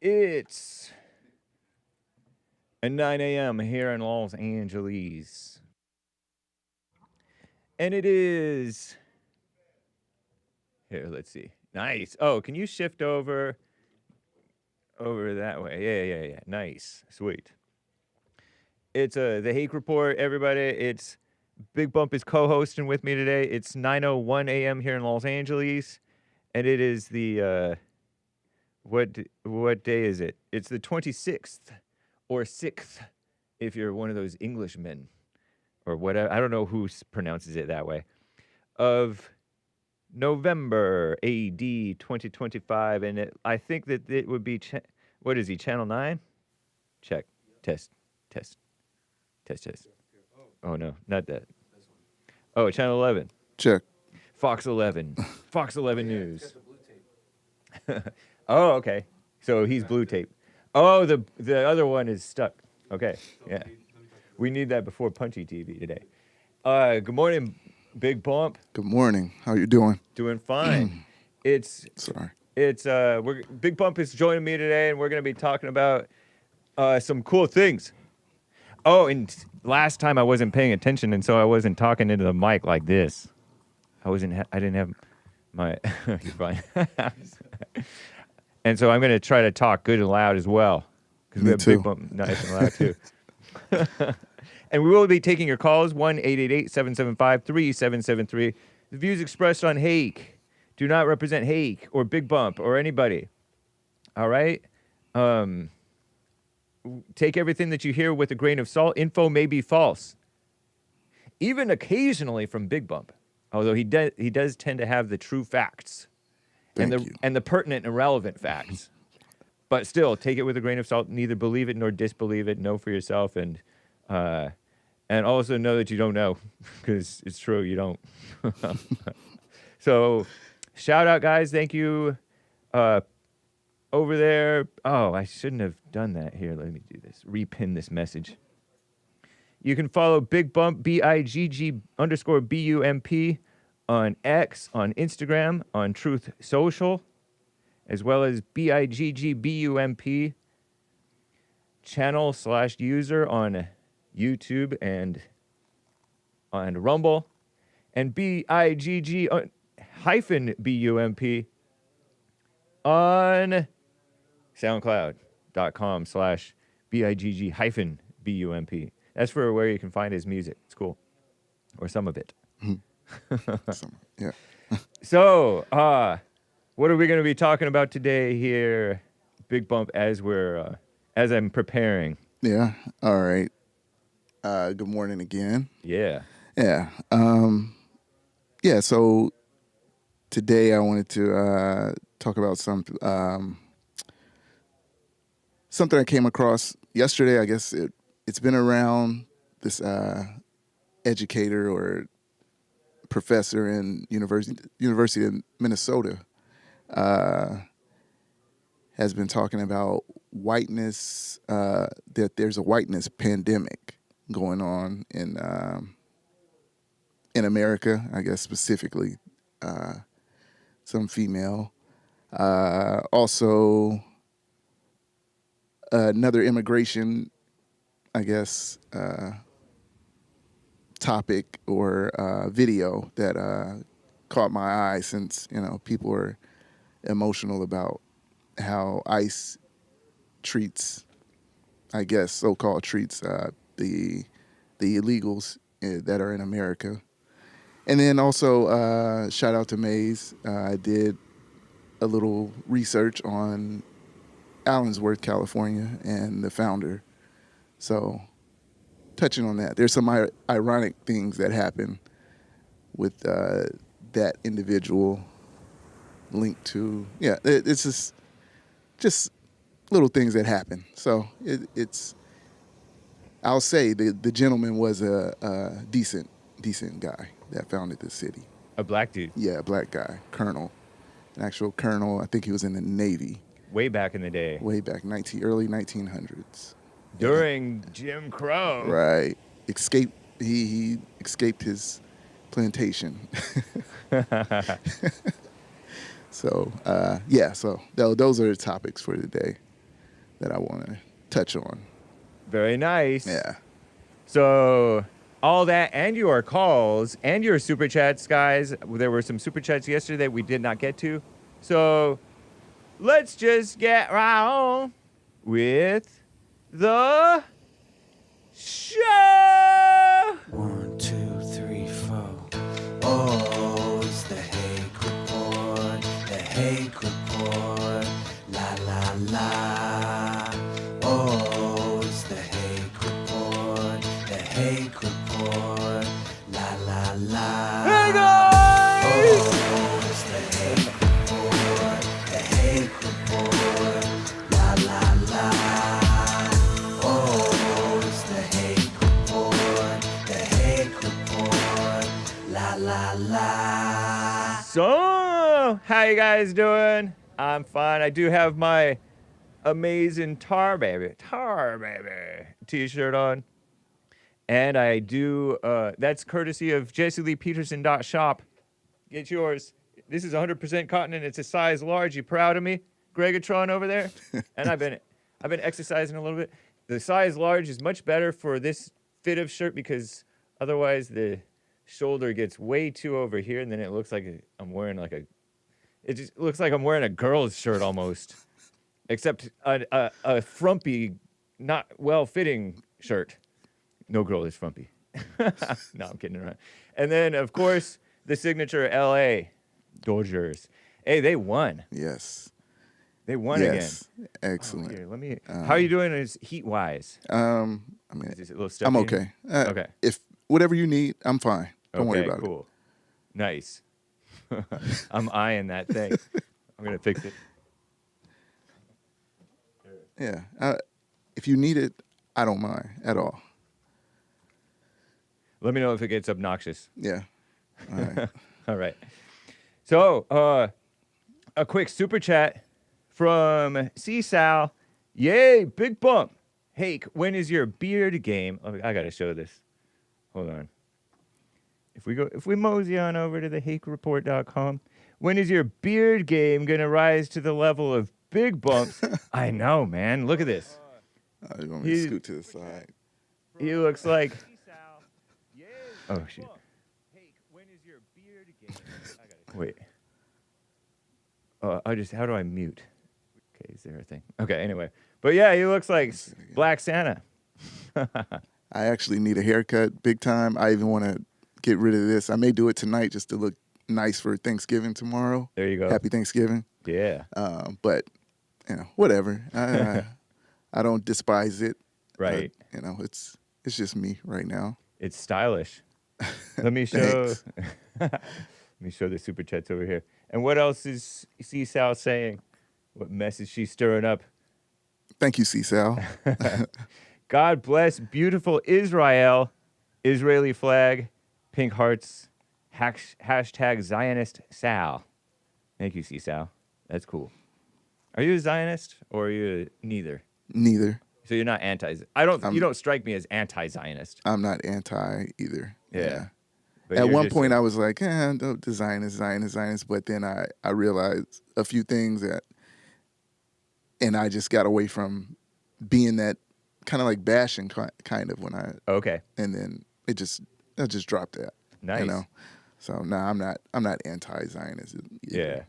It's at 9 a.m. here in Los Angeles. And it is. Here, let's see. Nice. Oh, can you shift over that way? Yeah. Nice. Sweet. It's the Hake Report, everybody. It's Bigg Bump is co-hosting with me today. It's 9:01 a.m. here in Los Angeles, and it is the what day is it? It's the 26th or 6th if you're one of those Englishmen or whatever. I don't know who pronounces it that way. Of November AD 2025, and I think that it would be what is he? Channel 9? Check. Test. Oh no, not that. Oh, Channel 11. Check. Fox 11. Fox 11 News. Oh, okay. So he's blue tape. Oh, the other one is stuck. Okay, yeah. We need that before Punchy TV today. Good morning, Bigg Bump. Good morning. How you doing? Doing fine. Sorry. Bigg Bump is joining me today, and we're going to be talking about some cool things. Oh, and last time I wasn't paying attention, and so I wasn't talking into the mic like this. I didn't have my. You're fine. And so I'm going to try to talk good and loud as well, because we have Bigg Bump nice and loud too. And we will be taking your calls, 1-888-775-3773. The views expressed on Hake do not represent Hake or Bigg Bump or anybody. All right? Take everything that you hear with a grain of salt. Info may be false. Even occasionally from Bigg Bump, although he does tend to have the true facts and the pertinent and relevant facts. But still, take it with a grain of salt. Neither believe it nor disbelieve it. Know for yourself, and also know that you don't know, because it's true, you don't. So, shout out, guys. Thank you. Over there. Oh, I shouldn't have done that. Here, let me do this. Repin this message. You can follow Bigg Bump, BIGG_BUMP on X, on Instagram, on Truth Social, as well as BIGGBUMP channel/user on YouTube and on Rumble, and BIGG-BUMP on SoundCloud.com/BIGG-BUMP. That's for where you can find his music. It's cool. Or some of it. Yeah. So, what are we going to be talking about today here, Bigg Bump, as I'm preparing? Yeah. All right. Good morning again. Yeah. Yeah. Yeah. So today I wanted to talk about something I came across yesterday. I guess it's been around. This educator or professor in University of Minnesota has been talking about whiteness, that there's a whiteness pandemic going on in America, I guess specifically some female. Also, another immigration, I guess, topic or video that caught my eye, since people are emotional about how ICE treats, I guess, so-called treats the illegals that are in America. And then also shout out to Maze. I did a little research on Allensworth, California, and the founder. So, touching on that, there's some ironic things that happen with that individual linked to, it's just little things that happen. So it's I'll say the gentleman was a decent guy that founded the city. A black dude. Yeah, a black guy, colonel, an actual colonel. I think he was in the Navy. Way back in the day. Way back, early 1900s. During Jim Crow. Right. He escaped his plantation. So yeah, so those are the topics for today that I want to touch on. Very nice. Yeah. So all that and your calls and your super chats, guys. There were some super chats yesterday we did not get to. So let's just get right on with the show. 1, 2, 3, 4. Oh, it's the Hake Report. The Hake Report. La la la. Oh, it's the Hake Report. The Hake Report. La la la. Hey guys! Oh, it's the Hake Report. The Hake Report. La la la. Oh, it's the Hake Report. The Hake Report. La la la. So, how you guys doing? I'm fine. I do have my amazing Tar Baby t-shirt on. And I do, that's courtesy of JesseLeePeterson.shop. Get yours. This is 100% cotton and it's a size large. You proud of me, Gregatron over there? And I've been exercising a little bit. The size large is much better for this fit of shirt because otherwise the shoulder gets way too over here and then it looks like I'm wearing it just looks like I'm wearing a girl's shirt almost, except a frumpy, not well-fitting shirt. No girl is frumpy. No, I'm kidding around. And then, of course, the signature LA Dodgers. Hey, they won. Yes. They won Yes. again. Excellent. Oh, here, let me. How are you doing as heat-wise? I mean, Is this a little stuffy? I'm okay. Okay. If whatever you need, I'm fine. Don't worry Okay, about cool. Nice. I'm eyeing that thing. I'm gonna fix it. it. Yeah. If you need it, I don't mind at all. Let me know if it gets obnoxious. Yeah. All right. All right. So, a quick super chat from Cesar. Yay, Bigg Bump. Hake, when is your beard game? Oh, I gotta show this. Hold on. If we mosey on over to the HakeReport.com, when is your beard game gonna rise to the level of Bigg Bump's? I know, man. Look at this. You want me to scoot to the side? He looks like. Oh shoot. Wait. How do I mute? Okay, is there a thing? Okay, anyway. But yeah, he looks like Black Santa. I actually need a haircut big time. I even want to get rid of this. I may do it tonight just to look nice for Thanksgiving tomorrow. There you go. Happy Thanksgiving. Yeah. But, whatever. I don't despise it. Right. It's just me right now. It's stylish. Let me show. Let me show the super chats over here. And what else is C-Sal saying? What mess is she stirring up? Thank you, C-Sal. God bless beautiful Israel. Israeli flag, pink hearts, hashtag Zionist Sal. Thank you, C-Sal. That's cool. Are you a Zionist or are you neither? Neither. So you're not you don't strike me as anti-Zionist. I'm not anti either. Yeah. But At you're one just point, I was like, the Zionist. But then I realized a few things and I just got away from being that kind of like bashing kind of when I. Okay. And then I just dropped that. Nice. So no, I'm not anti-Zionist. Yeah.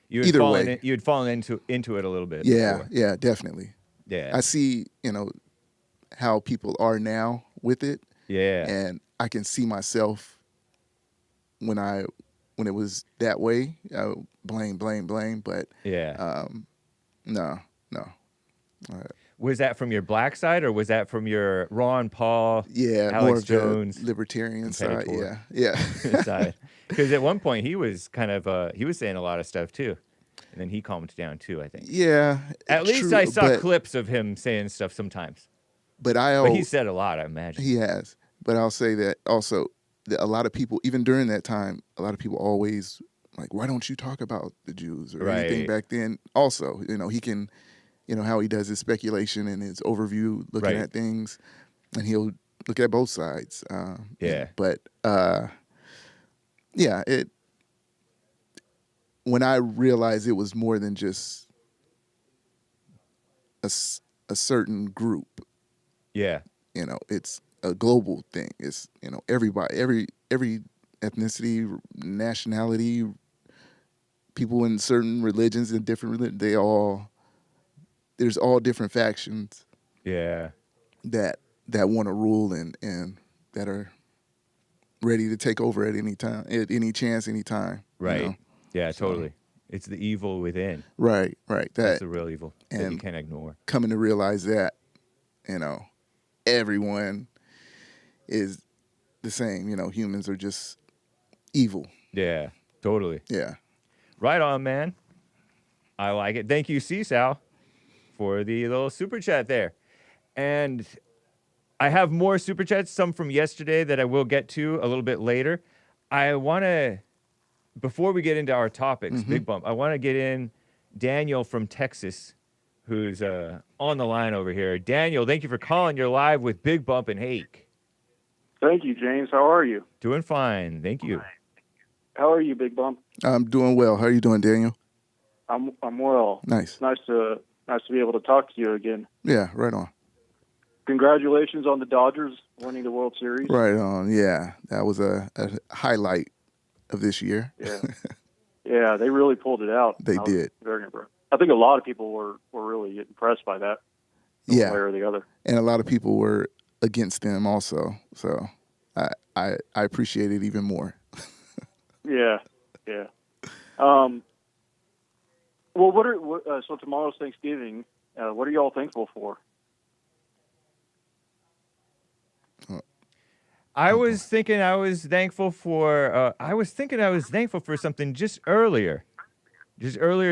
You Either way. You had fallen into it a little bit. Yeah. before. Yeah. Definitely. Yeah. I see, how people are now with it. Yeah. And I can see myself when it was that way. Blame. But yeah. no. Was that from your black side or was that from your Ron Paul, Yeah, Alex more of Jones the libertarian side. competitor? Yeah. side? Because at one point he was kind of he was saying a lot of stuff too, and then he calmed down too. I think. Yeah. At least true, I saw but, clips of him saying stuff sometimes. But he said a lot, I imagine. He has. But I'll say that also that a lot of people, even during that time, a lot of people always like, why don't you talk about the Jews or anything back then? Also, he can, how he does his speculation and his overview, looking at things, and he'll look at both sides. But when I realized it was more than just a certain group, Yeah. it's a global thing. It's, everybody, every ethnicity, nationality, people in certain religions and different religions, there's all different factions Yeah. that want to rule and that are ready to take over at any time, at any chance, any time. Right. Yeah, So- totally. It's the evil within. Right. That's That the real evil that you and- can't ignore. coming to realize that, everyone is the same. Humans are just evil. Yeah, totally. Yeah. Right on, man. I like it. Thank you, C-Sal, for the little super chat there. And I have more super chats, some from yesterday that I will get to a little bit later. I want to, before we get into our topics, Bigg Bump, I want to get in Daniel from Texas, who's on the line over here. Daniel, thank you for calling. You're live with Bigg Bump and Hake. Thank you, James. How are you? Doing fine. Thank you. How are you, Bigg Bump? I'm doing well. How are you doing, Daniel? I'm well. Nice. Nice to be able to talk to you again. Yeah, right on. Congratulations on the Dodgers winning the World Series. Right on. Yeah, that was a highlight of this year. Yeah, yeah, they really pulled it out. They I was did. Very impressed. I think a lot of people were really impressed by that. One Yeah, way or the other. and a lot of people were against them also. So I appreciate it even more. Yeah, yeah. Well, so tomorrow's Thanksgiving. What are y'all thankful for? I was thinking I was thankful for something just earlier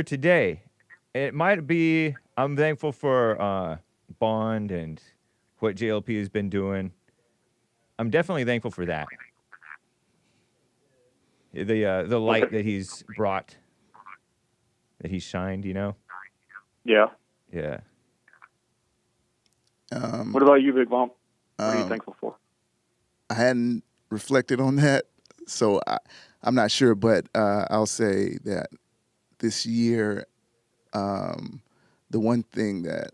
today. It might be I'm thankful for Bond and what JLP has been doing. I'm definitely thankful for that. The light that he's brought, that he's shined, Yeah. Yeah. What about you, Bigg Bump? What are you thankful for? I hadn't reflected on that, so I'm not sure, but I'll say that this year, the one thing that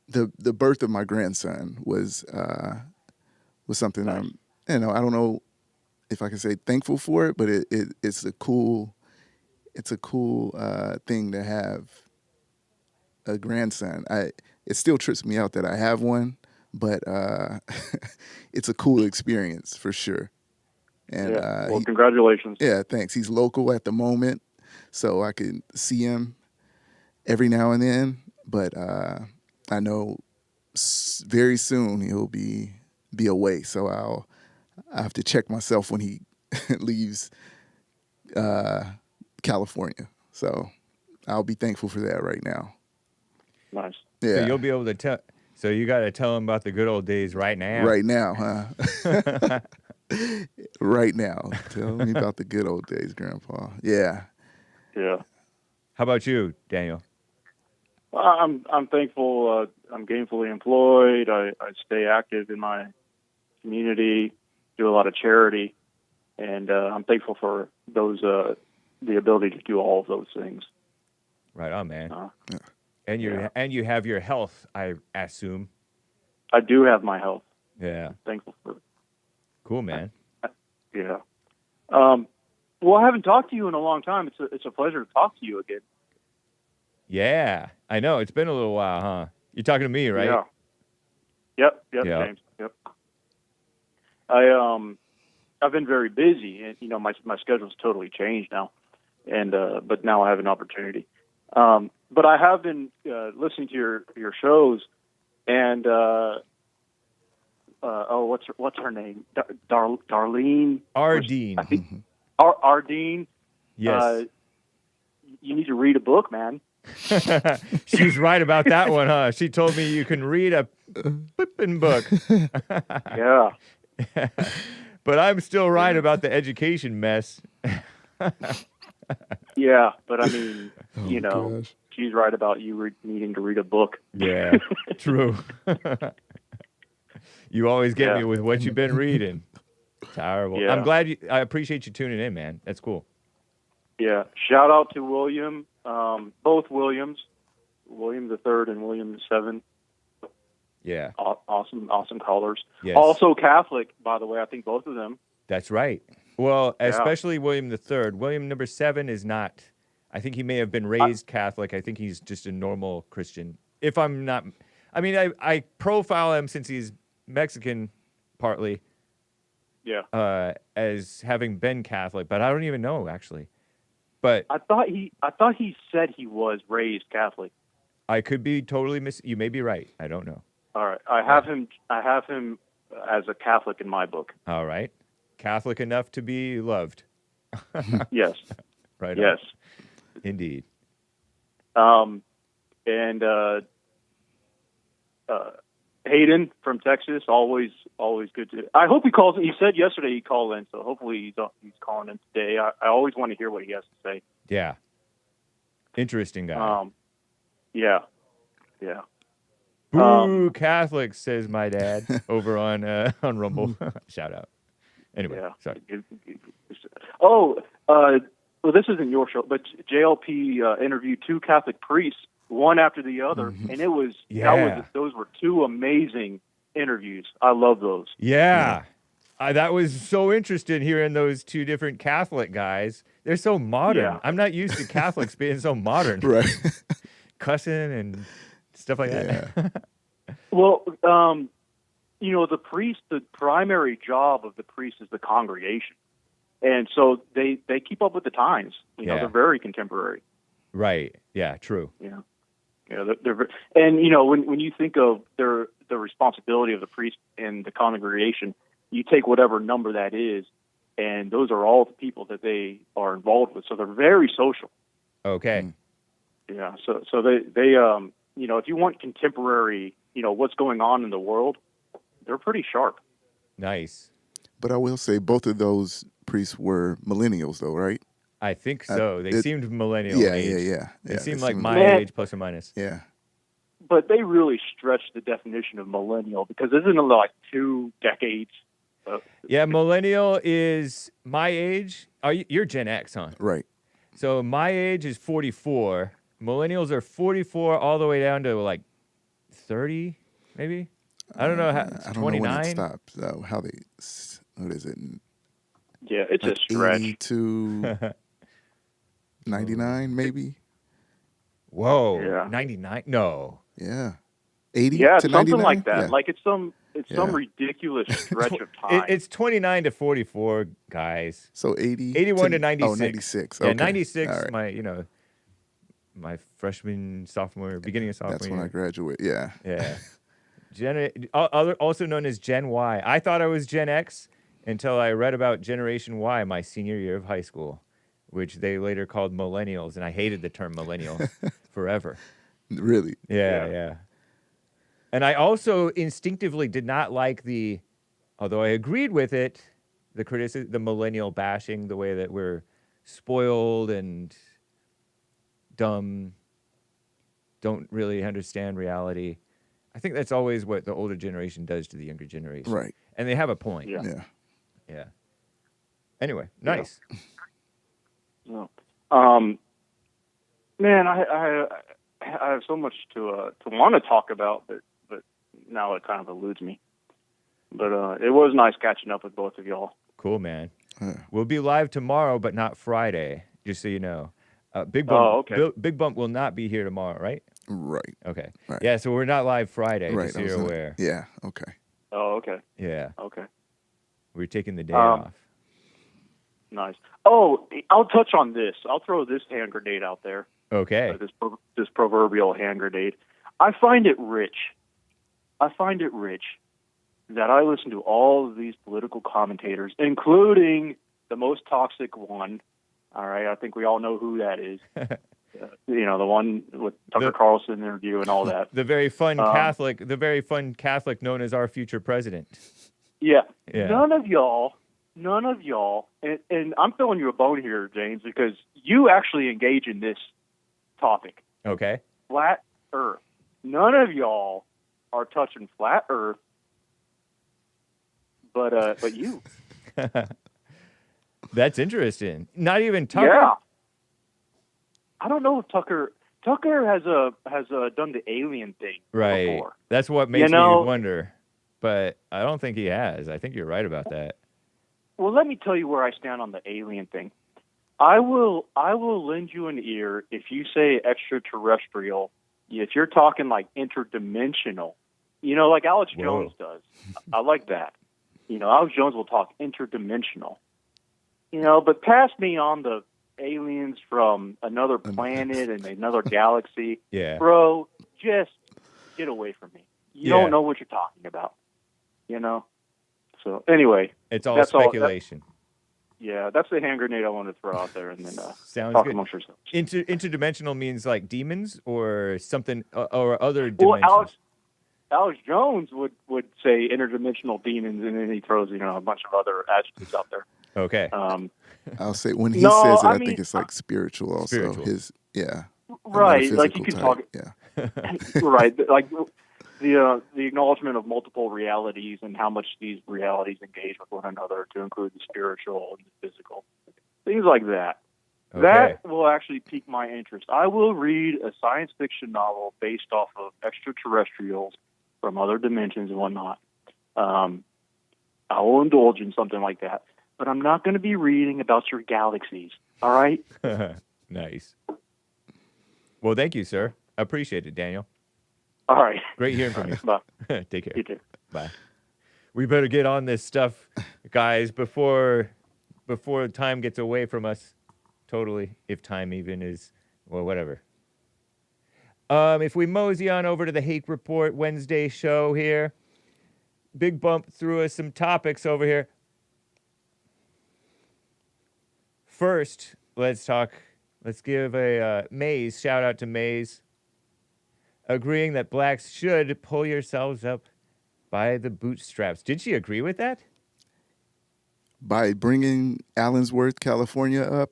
the birth of my grandson was something Nice. I don't know if I can say thankful for it, but it's a cool thing to have a grandson. It still trips me out that I have one, but it's a cool experience for sure. And well, congratulations. yeah, thanks. He's local at the moment, so I can see him every now and then. But I know very soon he'll be away, so I have to check myself when he leaves California. So I'll be thankful for that right now. Nice. Yeah, So you'll be able to tell. So you got to tell him about the good old days right now. right now, huh? Right now. Tell me about the good old days, Grandpa. Yeah. Yeah. How about you, Daniel? I'm thankful. I'm gainfully employed. I stay active in my community, do a lot of charity, and I'm thankful for those the ability to do all of those things. Right on, man. Yeah. And you have your health, I assume. I do have my health. Yeah. Thankful for it. Cool, man. Yeah. Well, I haven't talked to you in a long time. It's a pleasure to talk to you again. Yeah, I know. It's been a little while, huh? You're talking to me, right? Yeah. Yep, Yeah. James. Yep. I've been very busy, and my schedule's totally changed now, and but now I have an opportunity. But I have been listening to your shows, and what's her name? Darlene. Ardene. I think Ardene. Yes. You need to read a book, man. She's right about that one, huh? She told me you can read a flipping book. Yeah. But I'm still right about the education mess. Yeah, but I mean, Gosh. she's right about you needing to read a book. Yeah, true. You always get me Yeah. with what you've been reading. Terrible. Yeah. I appreciate you tuning in, man. That's cool. Yeah. Shout out to William, both Williams, William the Third and William the Seventh. Yeah. Awesome callers. Yes. Also Catholic, by the way. I think both of them. That's right. Well, Yeah. especially William the Third. William number 7 is not. I think he may have been raised Catholic. I think he's just a normal Christian. If I'm not, I mean, I profile him since he's Mexican, partly. Yeah. As having been Catholic, but I don't even know actually. But I thought he said he was raised Catholic. I could be totally You may be right. I don't know. All right. I have him as a Catholic in my book. All right. Catholic enough to be loved. Yes. Right. Yes. On. Indeed. And Hayden from Texas, always good to. I hope he calls. He said yesterday he'd call in, so hopefully he's calling in today. I always want to hear what he has to say. Yeah. Interesting guy. Yeah. Boo Catholics, says my dad over on Rumble. Shout out. Anyway, yeah. Sorry. Well, this isn't your show, but JLP interviewed 2 Catholic priests, one after the other, and it was those were 2 amazing interviews. I love those. Yeah. That was so interesting hearing those 2 different Catholic guys. They're so modern. Yeah. I'm not used to Catholics being so modern. Right. Cussing and stuff like that. Well, the priest, the primary job of the priest is the congregation. And so they keep up with the times. They're very contemporary. Right. Yeah, true. Yeah. They're and when you think of the responsibility of the priest and the congregation, you take whatever number that is, and those are all the people that they are involved with. So they're very social. Okay. Yeah. So they if you want contemporary, what's going on in the world, they're pretty sharp. Nice. But I will say both of those priests were millennials, though, right? I think so. They seemed millennial Yeah, age. yeah. They seemed like seemed my age, plus or minus. Yeah. But they really stretched the definition of millennial because isn't it like 2 decades? Yeah, millennial is my age. You're Gen X, huh? Right. So my age is 44. Millennials are 44 all the way down to like 30, maybe. I don't know how. I don't 29? know when it stops. What is it? Yeah, it's Like a stretch. 80 to 99, maybe. Whoa. Yeah. 99? No. Yeah. 80 Yeah, to 99? something like that. Yeah. Like it's some ridiculous stretch of time. It's 29 to 44, guys. So 80. 81 to 96. Oh, 96. Yeah, Okay. 96, All right. my freshman, sophomore, beginning of sophomore That's when year. I graduate. Yeah. Yeah. Also known as Gen Y. I thought I was Gen X until I read about Generation Y my senior year of high school, which they later called millennials, and I hated the term millennial forever. Really? Yeah. And I also instinctively did not like although I agreed with it, the millennial bashing, the way that we're spoiled and dumb, don't really understand reality. I think that's always what the older generation does to the younger generation. Right. And they have a point. Yeah. Yeah. Anyway, nice. Yeah. Man, I have so much to want to talk about, but now it kind of eludes me. But it was nice catching up with both of y'all. Cool, man. Yeah. We'll be live tomorrow, but not Friday, just so you know. Bigg Bump, Oh, okay. Bigg Bump will not be here tomorrow, right? Right. Okay. Right. Yeah, so we're not live Friday, Right. just so you're aware. Yeah. Okay. Oh, okay. Yeah. Okay. We're taking the day off. Nice. Oh, I'll touch on this. I'll throw this hand grenade out there. Okay. This proverbial hand grenade. I find it rich that I listen to all of these political commentators, including the most toxic one. All right, I think we all know who that is. The one with Tucker Carlson interview and all that. The very fun Catholic known as our future president. Yeah. Yeah. None of y'all, and I'm throwing you a bone here, James, because you actually engage in this topic. Okay. Flat Earth. None of y'all are touching flat Earth, but you. That's interesting. Not even Tucker? Yeah. I don't know if Tucker has done the alien thing Right. before. That's what makes me know- wonder. But I don't think he has. I think you're right about that. Well, let me tell you where I stand on the alien thing. I will lend you an ear if you say extraterrestrial. If you're talking like interdimensional, like Alex Whoa. Jones does. I like that. Alex Jones will talk interdimensional. But pass me on the aliens from another planet and another galaxy. Yeah. Bro, just get away from me. You Yeah. don't know what you're talking about. So anyway, It's all that's speculation. that's the hand grenade I wanted to throw out there, and then Sounds talk good. amongst yourselves. Interdimensional means like demons or something or other dimensions. Well, Alex Jones would say interdimensional demons, and then he throws a bunch of other adjectives out there. Okay. I'll say when he No, says it, I I mean, think it's like spiritual also. Spiritual. Right, like you metaphysical can type, talk. Yeah. Right, like the acknowledgement of multiple realities and how much these realities engage with one another to include the spiritual and the physical, things like that. Okay. That will actually pique my interest. I will read a science fiction novel based off of extraterrestrials from other dimensions and whatnot. I will indulge in something like that, but I'm not going to be reading about your galaxies. All right? Nice. Well, thank you, sir. I appreciate it, Daniel. All right. Great hearing from you. Bye. Take care. You too. Bye. We better get on this stuff, guys, before time gets away from us. Totally, if time even is, well, whatever. If we mosey on over to the Hake Report Wednesday show here, Bigg Bump threw us some topics over here. First, let's give a Maze, shout out to Maze, agreeing that blacks should pull yourselves up by the bootstraps. Did she agree with that? By bringing Allensworth, California up,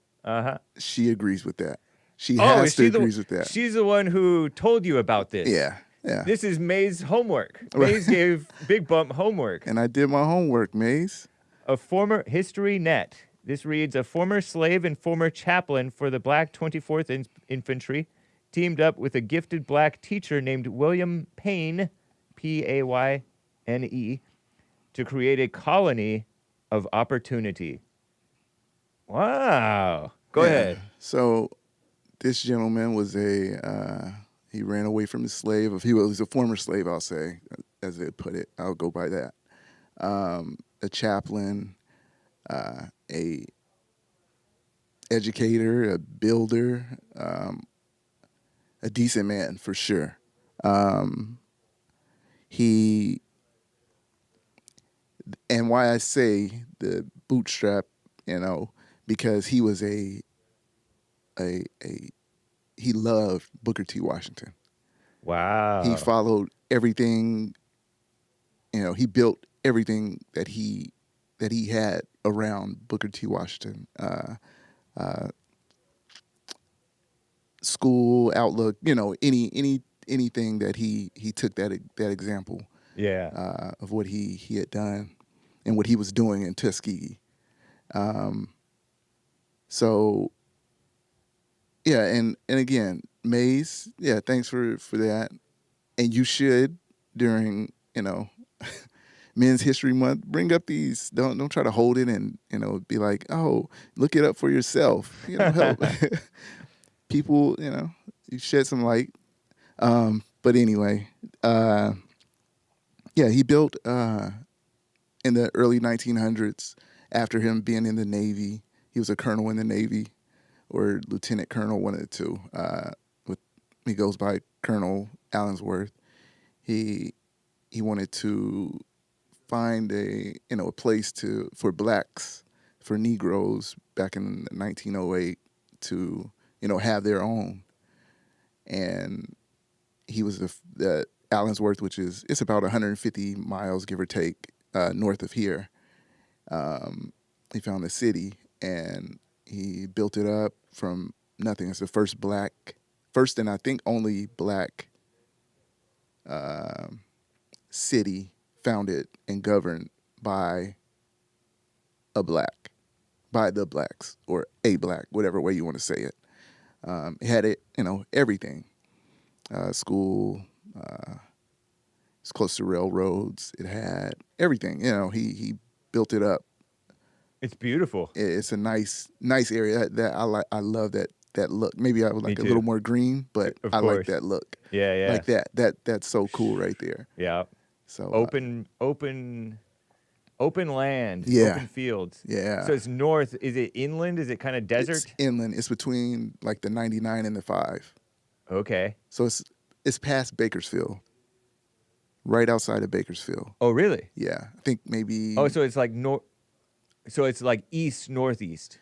she agrees with that. She has to agree with that. She's the one who told you about this. Yeah. This is May's homework. Maze gave Bigg Bump homework. And I did my homework, Maze. A former History Net. This reads, a former slave and former chaplain for the Black 24th Infantry teamed up with a gifted black teacher named William Payne, Payne, to create a colony of opportunity. Wow. Go ahead. So this gentleman was he ran away from his slave. He was a former slave, I'll say, as they put it. I'll go by that. A chaplain, a educator, a builder, a decent man for sure. And why I say the bootstrap, because he was he loved Booker T. Washington. Wow. He followed everything, he built everything that he had around Booker T. Washington. School, outlook, anything that he took that example of what he had done and what he was doing in Tuskegee. So yeah, and again, Maze, thanks for that. And you should during, Men's History Month, bring up these. Don't try to hold it and be like, oh, look it up for yourself. Help people. You shed some light. But anyway, he built in the early 1900s. After him being in the Navy, he was a colonel in the Navy, or lieutenant colonel, one of the two. He goes by Colonel Allensworth. He wanted to find a place for blacks, for Negroes back in 1908 to have their own. And he was the Allensworth, which it's about 150 miles, give or take, north of here. He found the city and he built it up from nothing. It's the first and I think only black city founded and governed by the blacks, or a black, whatever way you want to say it. It had it, everything. School. It's close to railroads. It had everything. He built it up. It's beautiful. It's a nice area that I like. I love that look. Maybe I would like a too. little more green, but Of I like course. that look. Yeah, yeah. Like that's so cool right there. Yeah. So Open land, Yeah. open fields. Yeah. So it's north. Is it inland? Is it kind of desert? It's inland. It's between like the 99 and the 5. Okay. So it's past Bakersfield. Right outside of Bakersfield. Oh, really? Yeah. I think maybe Oh, so it's like So it's like east northeast.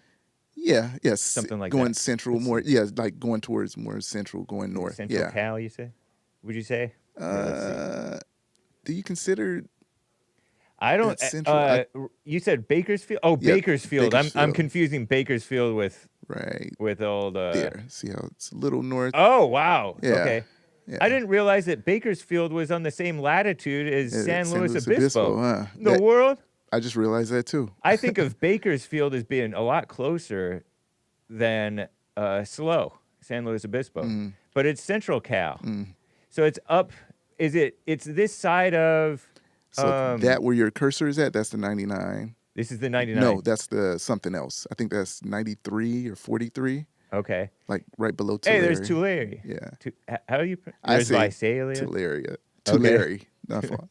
Yeah, yes. Something like going that. central more. Yeah, like going towards more central, going north. Central Yeah. Cal, you say? Would you say? Yeah, let's see. Do you consider I don't. that's central? You said Bakersfield. Oh, Yeah, Bakersfield. I'm Bakersfield. confusing Bakersfield right with all the. there? See how it's a little north? Oh wow. Yeah. Okay. Yeah. I didn't realize that Bakersfield was on the same latitude as San Luis Obispo. huh? The world. I just realized that too. I think of Bakersfield as being a lot closer than San Luis Obispo, but it's Central Cal. So it's up. It's this side of. So that where your cursor is at, that's the 99. This is the 99. No, that's the something else. I think that's 93 or 43. Okay. Like right below Tulare. Hey, there's Tulare. Yeah. How do you? I There's say Visalia. Tulare. Tulare. Not far.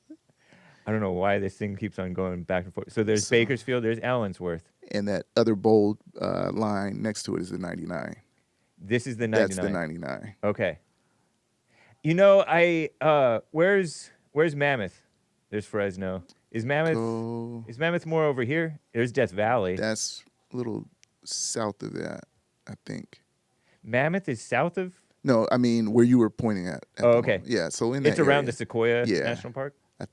I don't know why this thing keeps on going back and forth. So there's Bakersfield. There's Allensworth. And that other bold line next to it is the 99. This is the 99. That's the 99. Okay. Where's Mammoth? There's Fresno. Is Mammoth more over here? There's Death Valley. That's a little south of that, I think. Mammoth is south of. No, I mean where you were pointing at. Oh, okay. Yeah, so in that It's around area, the Sequoia Yeah. National Park. I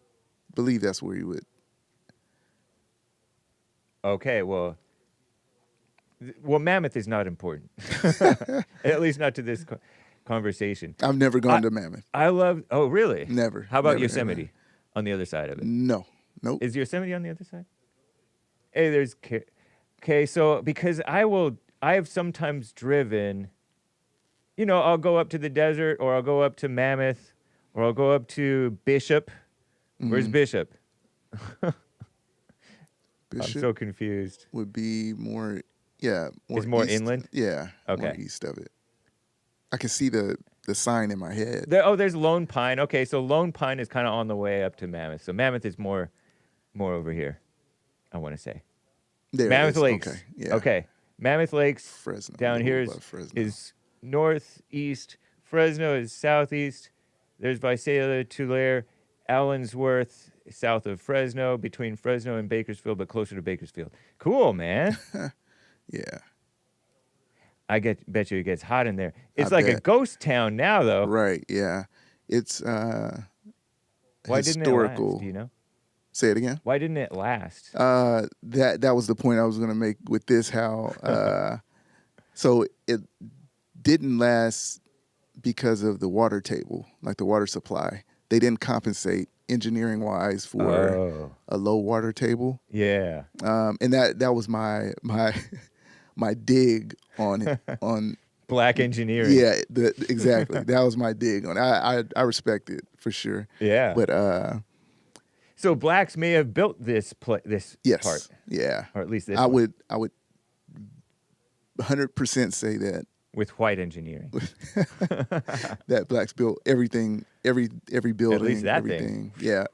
believe that's where you would. Okay, well, Mammoth is not important. At least not to this conversation. I've never gone to Mammoth. I love. Oh, really? Never. How about Never, Yosemite never. on the other side of it? No. Nope. Is Yosemite on the other side? Hey, there's. Okay, so because I have sometimes driven. I'll go up to the desert, or I'll go up to Mammoth, or I'll go up to Bishop. Where's Bishop? Bishop I'm so confused. would be more, more It's more east, inland? Yeah. Okay. More east of it. I can see the sign in my head. There's Lone Pine. Okay, so Lone Pine is kind of on the way up to Mammoth. So Mammoth is more over here, I want to say. There it Mammoth is. Lakes. Okay. Yeah. Okay. Mammoth Lakes Fresno. down A here little above Fresno. is northeast. Fresno is southeast. There's Visalia, Tulare, Allensworth, south of Fresno, between Fresno and Bakersfield, but closer to Bakersfield. Cool, man. Yeah. Bet you it gets hot in there. It's I like a bet. ghost town now, though. Right. Yeah. It's Why historical. didn't it last? Do you know? Say it again. Why didn't it last? That was the point I was going to make with this. How so it didn't last because of the water table, like the water supply. They didn't compensate engineering wise for a low water table. Yeah. And that was my my dig on Black engineering. Yeah, exactly. That was my dig on. I respect it for sure. Yeah. But so blacks may have built this yes, part, yeah. or at least this. I one, would 100% say that with white engineering. that blacks built everything, every building, At least that everything. Yeah.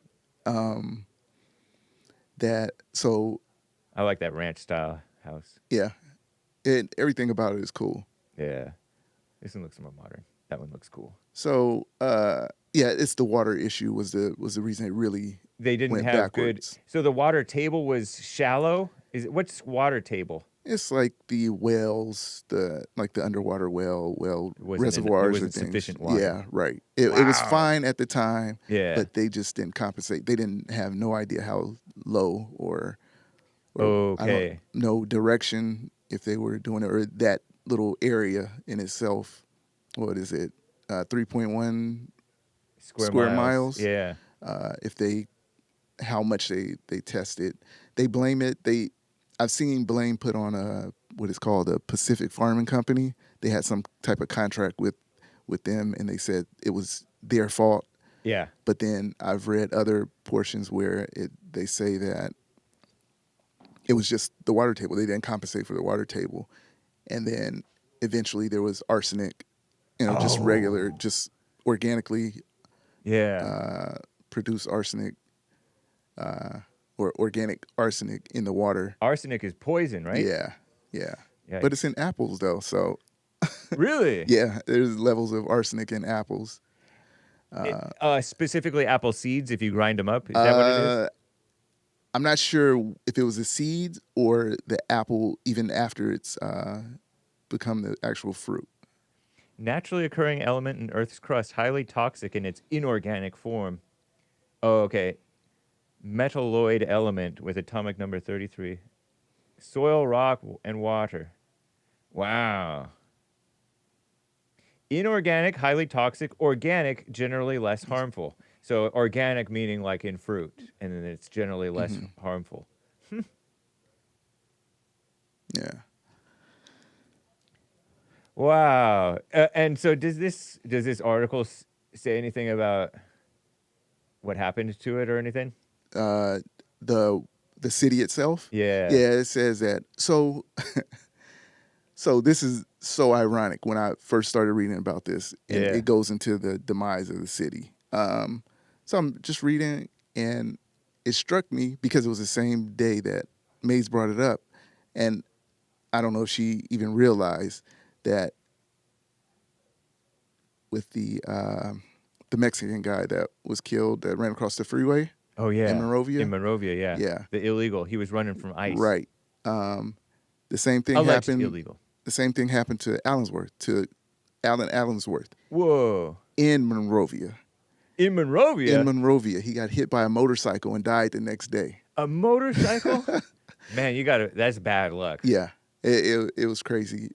That so. I like that ranch style house. Yeah, everything about it is cool. Yeah. This one looks more modern. That one looks cool. So it's the water issue was the reason it really They didn't went have backwards. good. So the water table was shallow. What's water table? It's like the wells, the underwater well Wasn't reservoirs it and wasn't things. sufficient water. Yeah, right. It was fine at the time. Yeah. But they just didn't compensate. They didn't have no idea how low or Okay. no direction if they were doing it, or that little area in itself. What is it? 3.1 square miles. Yeah. How much they tested. They blame it. I've seen blame put on what is called a Pacific Farming Company. they had some type of contract with them, and they said it was their fault. Yeah. But then I've read other portions where they say that it was just the water table. They didn't compensate for the water table, and then eventually there was arsenic, just regular, just organically Yeah. produced arsenic, or organic arsenic in the water. Arsenic is poison, right? Yeah, yeah. Yikes. But it's in apples though, so Really? yeah, there's levels of arsenic in apples. Specifically apple seeds, if you grind them up. Is that what it is? I'm not sure if it was the seeds or the apple, even after it's become the actual fruit. Naturally occurring element in Earth's crust, highly toxic in its inorganic form. Oh, okay. Metalloid element with atomic number 33. Soil, rock, and water. Wow. Inorganic, highly toxic. Organic, generally less harmful. So organic meaning like in fruit, and then it's generally less harmful. Yeah. Wow. And so does this article say anything about what happened to it or anything? The city itself. Yeah. Yeah, it says that. So so this is so ironic when I first started reading about this, and Yeah. it goes into the demise of the city. So I'm just reading, and it struck me because it was the same day that Maze brought it up, and I don't know if she even realized that with the Mexican guy that was killed that ran across the freeway. Oh, yeah. In Monrovia? In Monrovia, yeah. Yeah. The illegal. He was running from ICE. Right. The same thing Alleged happened. illegal. The same thing happened to Allensworth, to Alan Allensworth Whoa. in Monrovia. In Monrovia? In Monrovia, he got hit by a motorcycle and died the next day. A motorcycle? Man, that's bad luck. Yeah, it was crazy.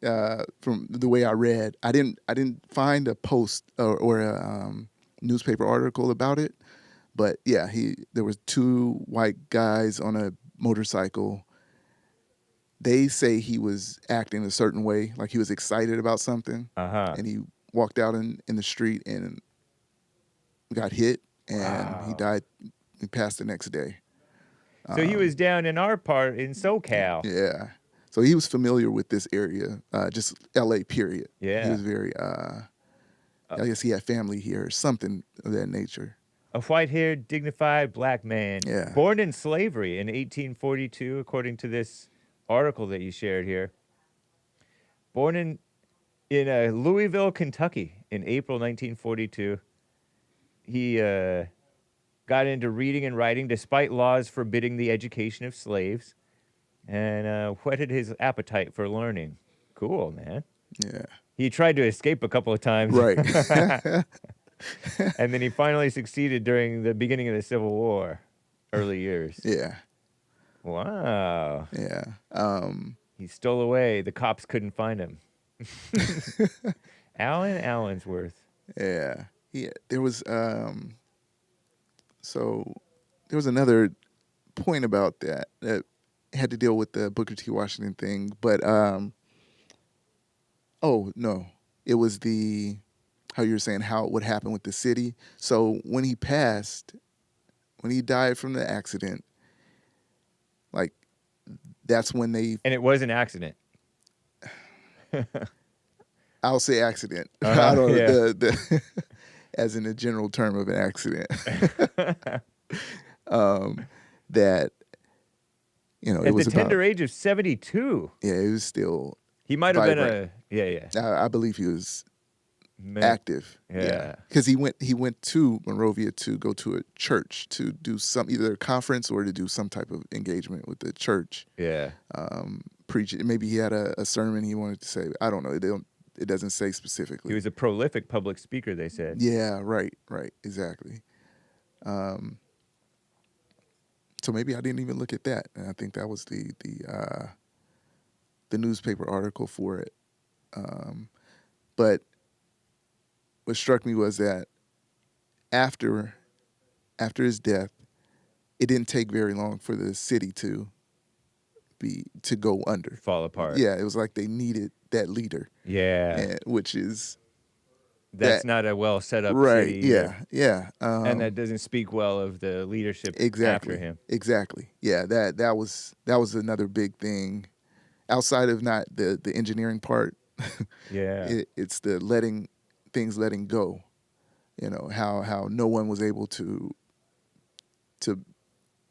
From the way I read, I didn't find a post or a newspaper article about it, but yeah, there was two white guys on a motorcycle. They say he was acting a certain way, like he was excited about something, and he walked out in the street and got hit, and he died. He passed the next day. So he was down in our part in SoCal. Yeah. So he was familiar with this area, just L.A. period. Yeah. He was very, I guess he had family here or something of that nature. A white-haired, dignified black man. Yeah. Born in slavery in 1842, according to this article that you shared here. Born in Louisville, Kentucky in April 1942. He got into reading and writing despite laws forbidding the education of slaves, and whetted his appetite for learning. Cool, man. Yeah. He tried to escape a couple of times. Right. And then he finally succeeded during the beginning of the Civil War, early years. Yeah. Wow. Yeah. He stole away. The cops couldn't find him. Alan Allensworth. Yeah. There was so there was another point about that had to deal with the Booker T. Washington thing, but oh no, it was how you were saying how it would happen with the city. So when he died from the accident, like that's when they. And it was an accident. I'll say accident. I don't yeah. the as in a general term of an accident. That it At was the tender age of 72. Yeah, it was still. He might have vibrant. been I believe he was active. Yeah. Because he went to Monrovia to go to a church to do either a conference or to do some type of engagement with the church. Yeah. Preach it. Maybe he had a sermon he wanted to say. I don't know. It doesn't say specifically. He was a prolific public speaker, they said. Yeah, right, exactly. So maybe I didn't even look at that, and I think that was the newspaper article for it. But what struck me was that after his death, it didn't take very long for the city to go under, Fall apart. Yeah, it was like they needed that leader, Yeah. and, which is That's that not a well set up right. city. Yeah. And that doesn't speak well of the leadership exactly. after him. Exactly. Yeah. That was another big thing outside of not the engineering part. Yeah. It's the letting go. You know, how no one was able to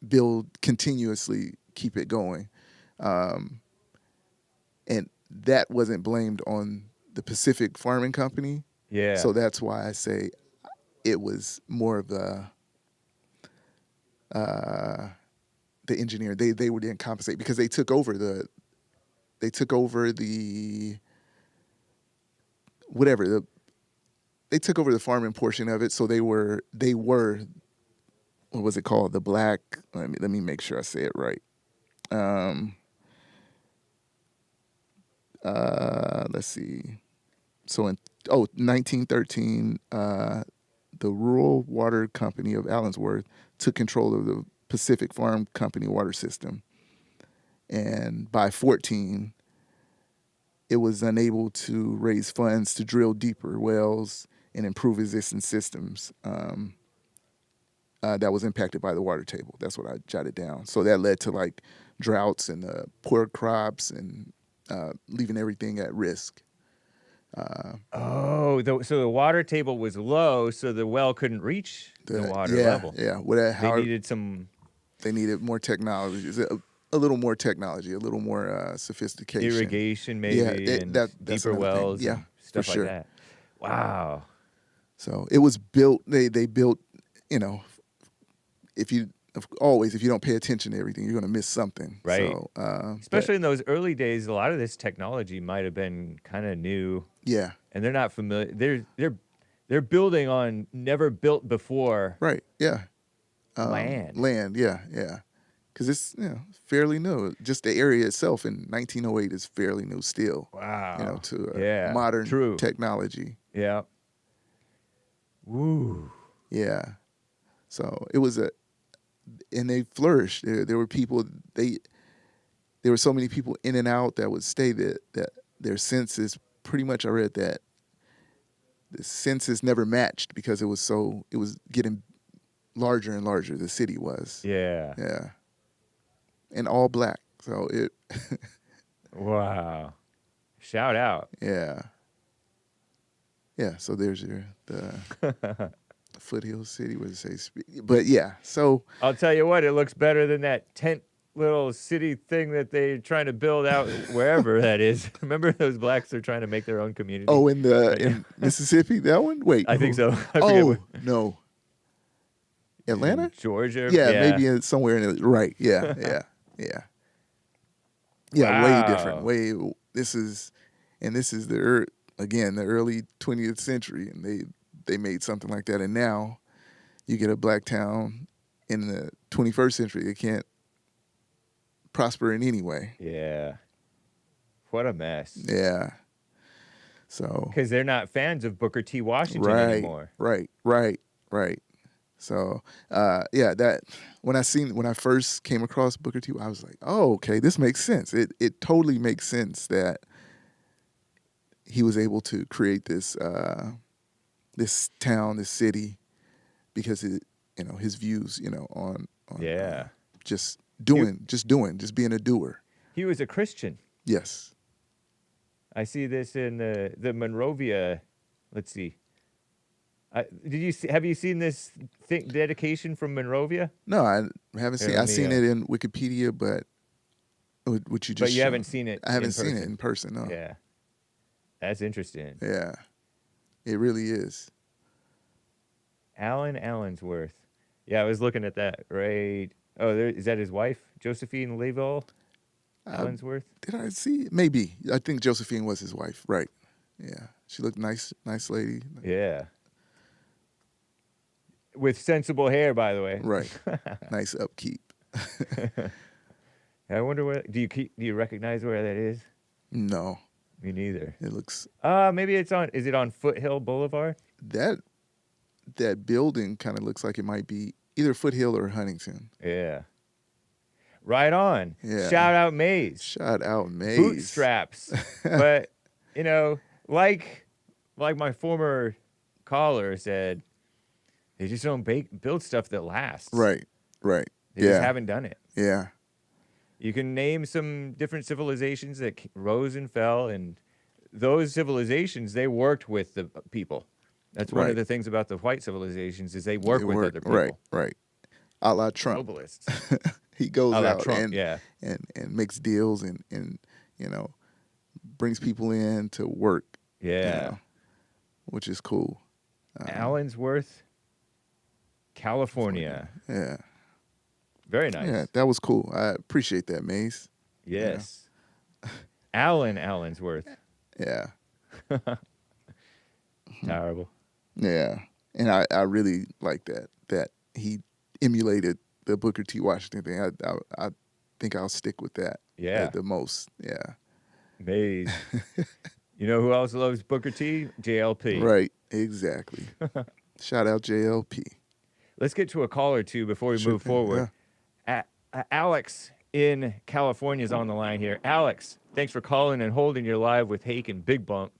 build continuously, keep it going, and that wasn't blamed on the Pacific Farming Company. Yeah. So that's why I say it was more of the engineer. They didn't compensate because they took over the whatever they took over the farming portion of it. So they were what was it called? The black. Let me make sure I say it right. Let's see. So in 1913, the Rural Water Company of Allensworth took control of the Pacific Farm Company water system, and by 14, it was unable to raise funds to drill deeper wells and improve existing systems. That was impacted by the water table. That's what I jotted down. So that led to like droughts and poor crops and leaving everything at risk. So the water table was low, so the well couldn't reach the water level. Yeah, they needed more technology, a little more technology, a little more sophistication, irrigation maybe, and that's deeper wells, yeah, and stuff for sure. like that. Wow. So it was built. They built. You know, if you don't pay attention to everything, you're going to miss something. Right. So, especially in those early days, a lot of this technology might have been kind of new. Yeah. And they're not familiar. They're building on never built before. Right. Yeah. Land. Yeah. Because it's fairly new. Just the area itself in 1908 is fairly new still. Wow. To modern technology. Yeah. Woo. Yeah. So it was and they flourished. There were people. There were so many people in and out that would stay that their census. Pretty much, I read that the census never matched because it was getting larger and larger. The city was. Yeah. Yeah. And all black. So it. Wow. Shout out. Yeah. Yeah. So there's the foothill city. What does it say? But yeah. So I'll tell you what. It looks better than that tent little city thing that they're trying to build out wherever that is. Remember those blacks are trying to make their own community? Oh, in Mississippi, that one? Wait. I think so. I no. Atlanta? In Georgia? Yeah, maybe somewhere in it. Right. Yeah. Yeah. Wow. Way different. This is the early 20th century, and they made something like that. And now you get a black town in the 21st century. It can't prosper in any way. Yeah. What a mess. Yeah. So because they're not fans of Booker T. Washington anymore. Right. So that when I first came across Booker T, I was like, oh, okay, this makes sense. It totally makes sense that he was able to create this this town, this city, because his views, on just being a doer. He was a Christian. Yes. I see this in the Monrovia. Let's see. Have you seen this dedication from Monrovia? No, I haven't seen. I've seen it in Wikipedia, but what you just. But you haven't seen it. I haven't seen it in person. No. Yeah, that's interesting. Yeah, it really is. Allensworth. Yeah, I was looking at that. Right. Oh, is that his wife, Josephine Laville Allensworth? Did I see? Maybe. I think Josephine was his wife. Right. Yeah, she looked nice lady. Yeah. With sensible hair, by the way. Right. Nice upkeep. I wonder where. Do you recognize where that is? No. Me neither. It looks. Maybe it's on. Is it on Foothill Boulevard? That building kind of looks like it might be either Foothill or Huntington. Yeah. Right on. Yeah. Shout out Maze. Shout out Maze. Bootstraps. But You know, like my former caller said, they just don't build stuff that lasts. Right. They just Yeah. haven't done it. Yeah. You can name some different civilizations that rose and fell, and those civilizations, they worked with the people. That's one of Right. the things about the white civilizations is they work It with worked. other people. Right. A la Trump. Globalists. He goes A la out Trump, and makes deals and you know, brings people in to work. Yeah. You know, which is cool. Allensworth, California. Yeah. Very nice. Yeah, that was cool. I appreciate that, Maze. Yes. Alan Allensworth. Yeah. Terrible. Yeah. And I really like that he emulated the Booker T. Washington thing. I think I'll stick with that. Yeah. The most. Yeah. Maze. You know who else loves Booker T? JLP. Right. Exactly. Shout out JLP. Let's get to a call or two before we move forward. Alex in California is on the line here. Alex, thanks for calling and holding your live with Hake and Bigg Bump.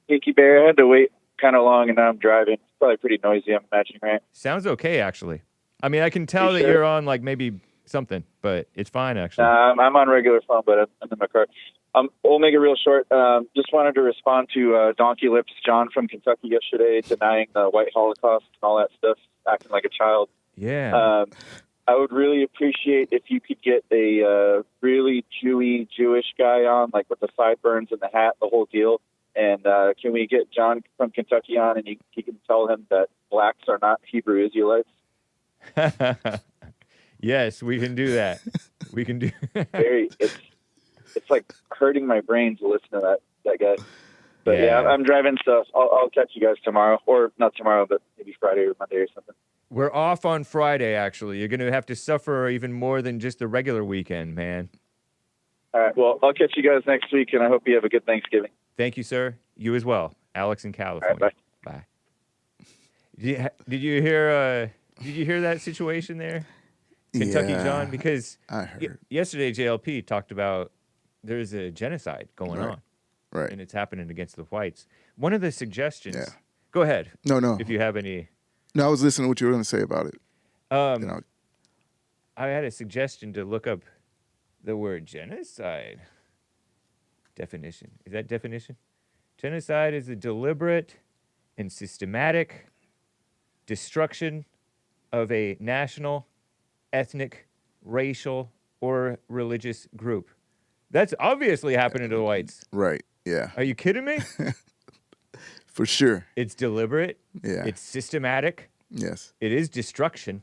Icky Bear, I had to wait kind of long, and now I'm driving. It's probably pretty noisy, I'm imagining, right? Sounds okay, actually. I mean, I can tell that sure? you're on like maybe something, but it's fine, actually. I'm on regular phone, but I'm in my car. We'll make it real short. Just wanted to respond to Donkey Lips John from Kentucky yesterday, denying the white Holocaust and all that stuff, acting like a child. Yeah. I would really appreciate if you could get a really Jewish guy on, like with the sideburns and the hat, the whole deal. And can we get John from Kentucky on, and he can tell him that blacks are not Hebrew Israelites? Yes, we can do that. We can do. It's like hurting my brain to listen to that guy. But yeah, I'm driving, so I'll catch you guys tomorrow, or not tomorrow, but maybe Friday or Monday or something. We're off on Friday, actually. You're going to have to suffer even more than just the regular weekend, man. All right, well, I'll catch you guys next week, and I hope you have a good Thanksgiving. Thank you, sir. You as well. Alex in California. All right, bye. Did you hear that situation there? Kentucky John? Because I heard. Yesterday JLP talked about there's a genocide going on. Right. And it's happening against the whites. One of the suggestions. Yeah. Go ahead. No. If you have any. No, I was listening to what you were going to say about it. I had a suggestion to look up the word genocide definition. Is that definition? Genocide is a deliberate and systematic destruction of a national, ethnic, racial, or religious group. That's obviously happening to the whites. Right. Yeah. Are you kidding me? For sure. It's deliberate. Yeah. It's systematic. Yes. It is destruction.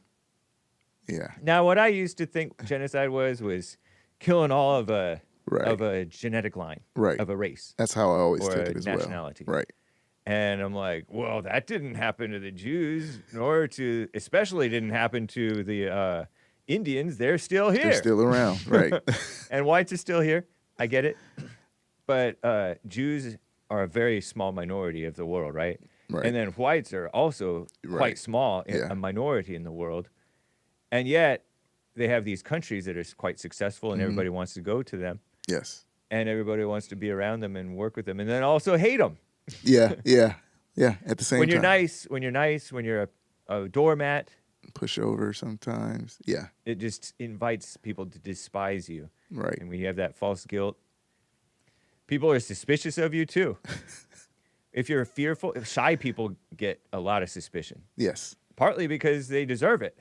Yeah. Now, what I used to think genocide was killing all of a genetic line of a race. That's how I always or took a it as nationality. well. Right. And I'm like, well, that didn't happen to the Jews, especially didn't happen to the Indians. They're still here. They're still around. Right. And whites are still here. I get it. But Jews are a very small minority of the world, right? Right. And then whites are also quite small, a minority in the world. And yet they have these countries that are quite successful and everybody wants to go to them. Yes. And everybody wants to be around them and work with them and then also hate them. Yeah. At the same when time. When you're a doormat. Pushover sometimes. Yeah. It just invites people to despise you. Right. And when you have that false guilt, people are suspicious of you too. If you're fearful, shy people get a lot of suspicion. Yes. Partly because they deserve it.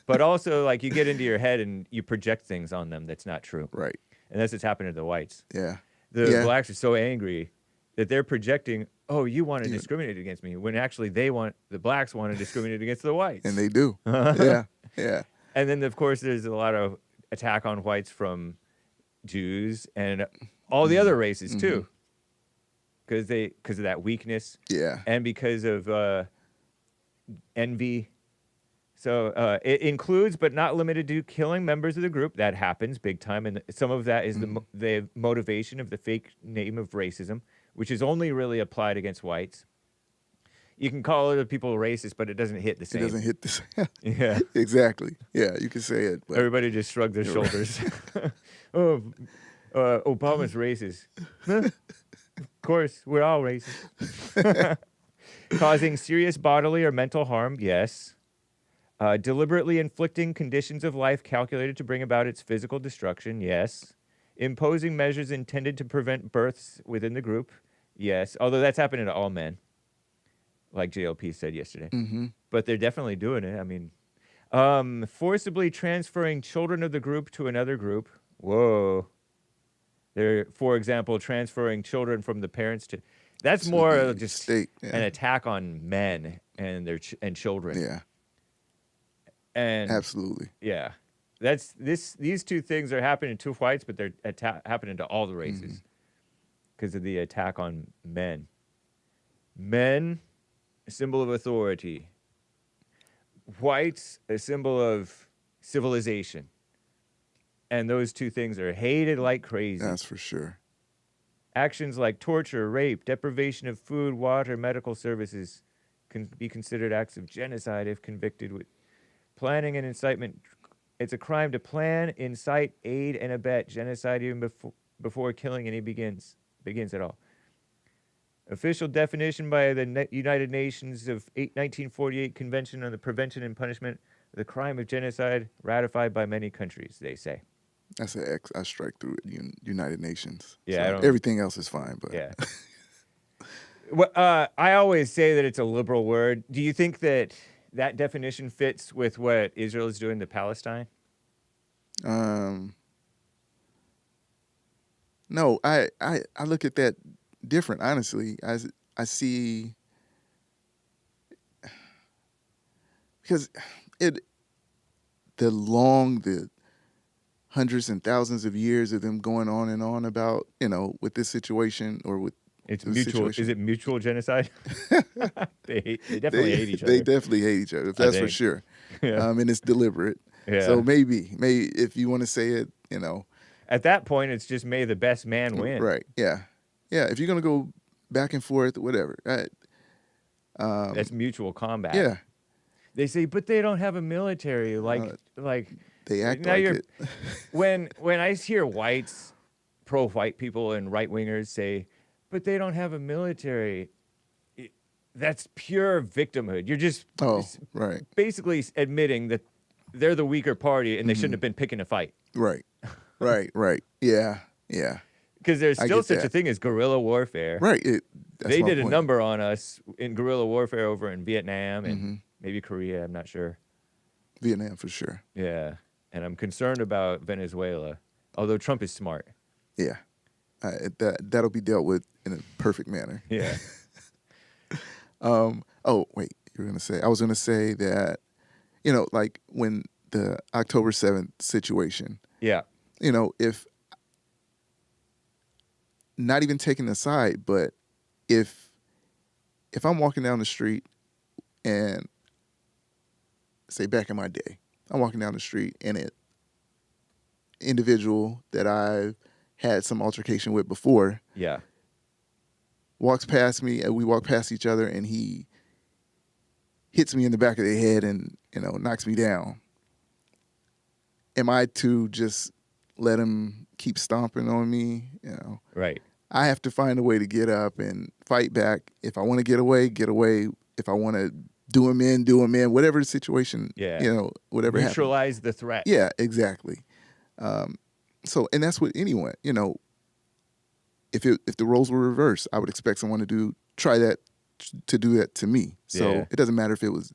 But also, like, you get into your head and you project things on them that's not true. Right. And that's what's happening to the whites. Yeah. The blacks are so angry that they're projecting, oh, you want to discriminate against me, when actually the blacks want to discriminate against the whites. And they do. Yeah. And then, of course, there's a lot of attack on whites from Jews and all the other races, too. Because of that weakness. Yeah. And because of envy. So it includes, but not limited to, killing members of the group. That happens big time. And some of that is the motivation of the fake name of racism, which is only really applied against whites. You can call other people racist, but it doesn't hit the same. It doesn't hit the same. Yeah. Exactly. Yeah, you can say it. But everybody just shrugged their shoulders. Obama's racist. Huh? Of course, we're all racist. Causing serious bodily or mental harm, yes. Deliberately inflicting conditions of life calculated to bring about its physical destruction, yes. Imposing measures intended to prevent births within the group, yes. Although that's happening to all men, like JLP said yesterday. Mm-hmm. But they're definitely doing it. I mean, forcibly transferring children of the group to another group. Whoa. They're, for example, transferring children from the parents to. That's To more the of just state, an yeah. attack on men and their and children. Yeah, And absolutely. yeah, that's this. These two things are happening to whites, but they're happening to all the races because of the attack on men. Men, a symbol of authority. Whites, a symbol of civilization. And those two things are hated like crazy. That's for sure. Actions like torture, rape, deprivation of food, water, medical services can be considered acts of genocide if convicted with planning and incitement. It's a crime to plan, incite, aid, and abet genocide even before killing any begins at all. Official definition by the United Nations of 1948 Convention on the Prevention and Punishment of the Crime of Genocide, ratified by many countries, they say. That's an X. I strike through it. United Nations. Yeah, So I don't- everything else is fine, but Yeah. Well, I always say that it's a liberal word. Do you think that that definition fits with what Israel is doing to Palestine? No, I look at that different. Honestly, I see because the hundreds and thousands of years of them going on and on about with this situation or with It's the mutual. situation. Is it mutual genocide? They definitely hate each other. They definitely hate each other. That's for think. sure. Yeah. And it's deliberate. Yeah. So maybe if you want to say it, At that point, it's just may the best man win. right? Yeah. If you're gonna go back and forth, whatever. That's mutual combat. Yeah. They say, but they don't have a military. Like They act now like you're it. when I hear whites, pro-white people and right-wingers say, but they don't have a military, that's pure victimhood. You're just Right. basically admitting that they're the weaker party and they shouldn't have been picking a fight. Right. Right. Yeah. Because there's I still get such a that. thing as guerrilla warfare. Right. They my did a point. number on us in guerrilla warfare over in Vietnam and maybe Korea, I'm not sure. Vietnam for sure. Yeah. And I'm concerned about Venezuela, although Trump is smart. Yeah. That'll be dealt with in a perfect manner. Yeah. Oh, wait, I was gonna say that, like when the October 7th situation, Yeah. if not even taking the side, but if I'm walking down the street and say back in my day, I'm walking down the street and an individual that I've had some altercation with before Yeah. walks past me and we walk past each other and he hits me in the back of the head and, knocks me down. Am I to just let him keep stomping on me? Right. I have to find a way to get up and fight back. If I want to get away, get away. If I want to do him in, whatever the situation, Yeah. whatever happens. Neutralize the threat. Yeah, exactly. So, and that's what anyone, if the roles were reversed, I would expect someone to do that to me. So Yeah. it doesn't matter if it was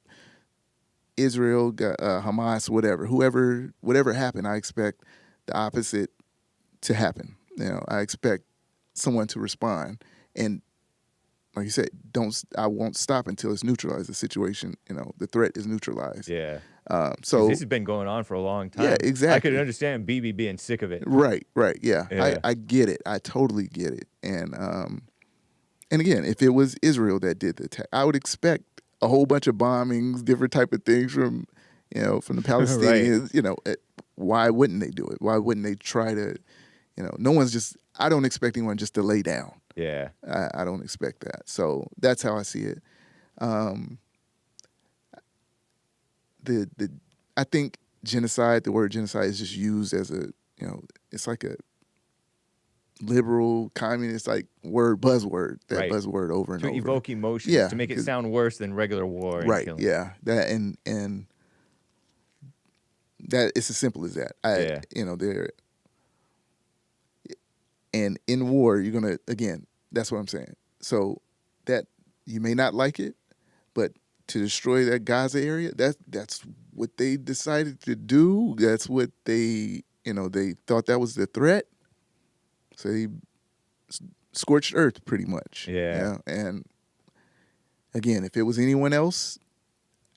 Israel, Hamas, whatever happened, I expect the opposite to happen. I expect someone to respond. And like you said, I won't stop until it's neutralized. The situation, the threat is neutralized. Yeah. So This has been going on for a long time. Yeah, I exactly. could understand BB being sick of it. Right, yeah. Yeah. I get it. I totally get it. And again, if it was Israel that did the attack, I would expect a whole bunch of bombings, different type of things from the Palestinians. Why wouldn't they do it? Why wouldn't they try to? I don't expect anyone just to lay down. Yeah. I don't expect that. So that's how I see it. I think genocide, the word genocide is just used as it's like liberal, communist, like buzzword, that Right. buzzword over and To over. evoke emotions, Yeah, to make it 'cause- sound worse than regular war and right, killing. yeah. That and that it's as simple as that. Yeah. There and in war, you're gonna again. That's what I'm saying. So that you may not like it, but to destroy that Gaza area, that's what they decided to do. That's what they thought that was the threat. So they scorched earth pretty much. Yeah. And again, if it was anyone else,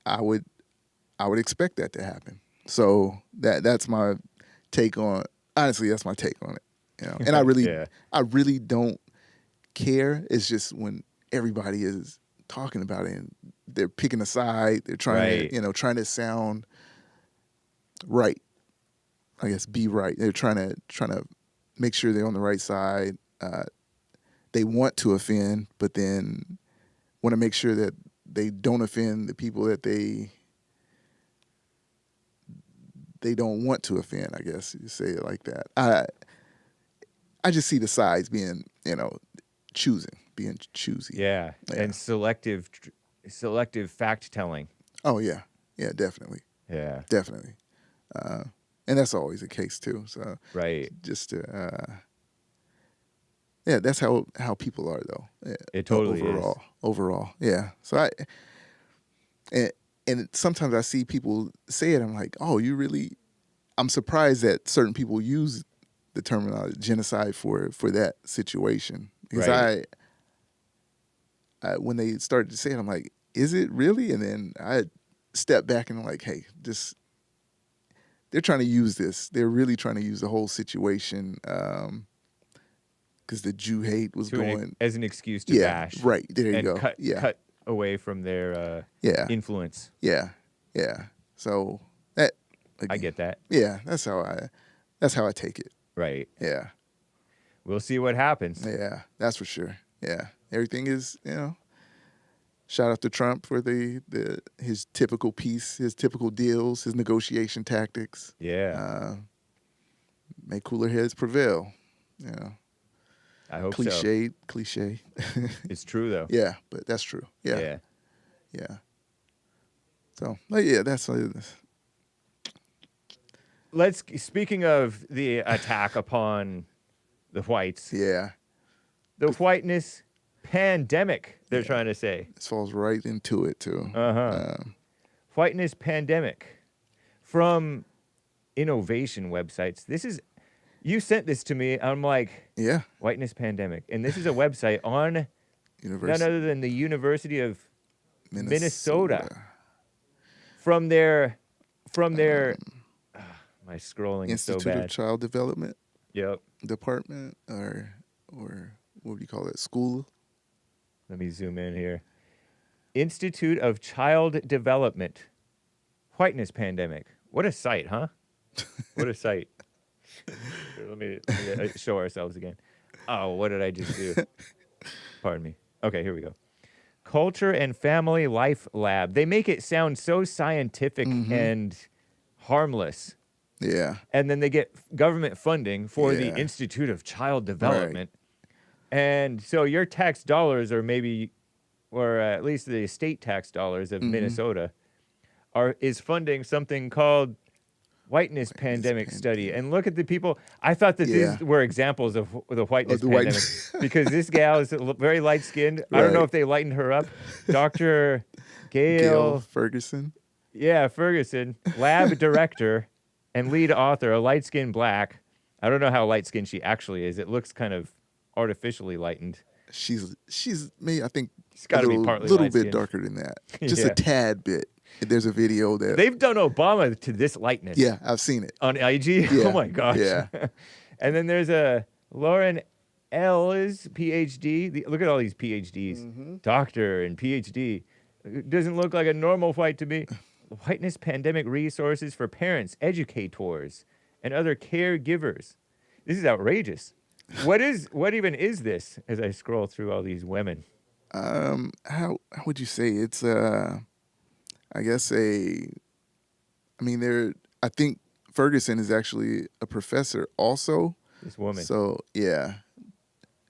I would expect that to happen. So that's my take on. Honestly, that's my take on it. And Yeah. I really don't care. It's just when everybody is talking about it and they're picking a side, they're trying to trying to sound right. I guess be right. They're trying to make sure they're on the right side. They want to offend, but then want to make sure that they don't offend the people that they don't want to offend. I guess you say it like that. I just see the sides being being choosy. Yeah. And selective fact telling. Oh yeah, definitely, Yeah. definitely, and that's always the case too. So Right. just that's how people are though. It totally is. Overall, yeah. So and sometimes I see people say it. I'm like, oh, you really? I'm surprised that certain people use the terminology genocide for that situation because Right. I when they started to say it, I'm like, is it really? And then I stepped back and I'm like, hey, they're trying to use this. They're really trying to use the whole situation because the Jew hate was going as an excuse to bash. Right there you and go. cut away from their influence. Yeah. So that I get that. Yeah, that's how I take it. Right. Yeah. We'll see what happens. Yeah, that's for sure. Yeah, everything is Shout out to Trump for his typical peace, his typical deals, his negotiation tactics. Yeah. Make cooler heads prevail. I hope cliche. It's true though. Yeah, but that's true. Yeah. So, that's Speaking of the attack upon the whites. Yeah. The whiteness pandemic, they're trying to say. This falls right into it too. Whiteness pandemic from innovation websites. You sent this to me. I'm like, yeah, whiteness pandemic, and this is a website on none other than the University of Minnesota. From their my scrolling is so Institute bad. of Child Development. Yep. Department or what would you call it? School. Let me zoom in here. Institute of Child Development. Whiteness pandemic. What a site, huh? What a site. Here, let me show ourselves again. Oh, what did I just do? Pardon me. Okay, here we go. Culture and Family Life Lab. They make it sound so scientific and harmless. Yeah. And then they get government funding for the Institute of Child Development. Right. And so your tax dollars or at least the state tax dollars of Minnesota is funding something called Whiteness Pandemic Study. And look at the people. I thought that these were examples of the whiteness pandemic because this gal is very light-skinned. Right. I don't know if they lightened her up. Dr. Gail Ferguson. Yeah, Ferguson, lab director and lead author, a light-skinned black. I don't know how light-skinned she actually is. It looks kind of artificially lightened. She's maybe, I think, she's got to be partly a little bit darker than that. Just a tad bit. There's a video that they've done Obama to this lightness. Yeah, I've seen it on IG. Yeah. Oh my gosh. Yeah. And then there's a Lauren Ellis, PhD. Look at all these PhDs, doctor and PhD. It doesn't look like a normal white to me. Whiteness pandemic resources for parents, educators, and other caregivers. This is outrageous. What even is this? As I scroll through all these women. How would you say it's I guess I think Ferguson is actually a professor also. This woman. So yeah,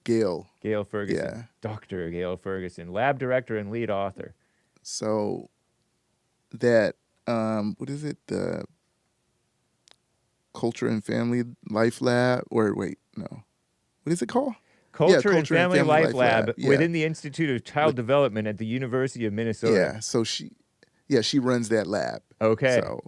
Gail. Gail Ferguson. Yeah. Dr. Gail Ferguson, lab director and lead author. So that what is it? The Culture and Family Life Lab, or wait, no. What is it called? Culture and Family Life Lab Yeah. within the Institute of Child Development at the University of Minnesota. Yeah. So she runs that lab. Okay. So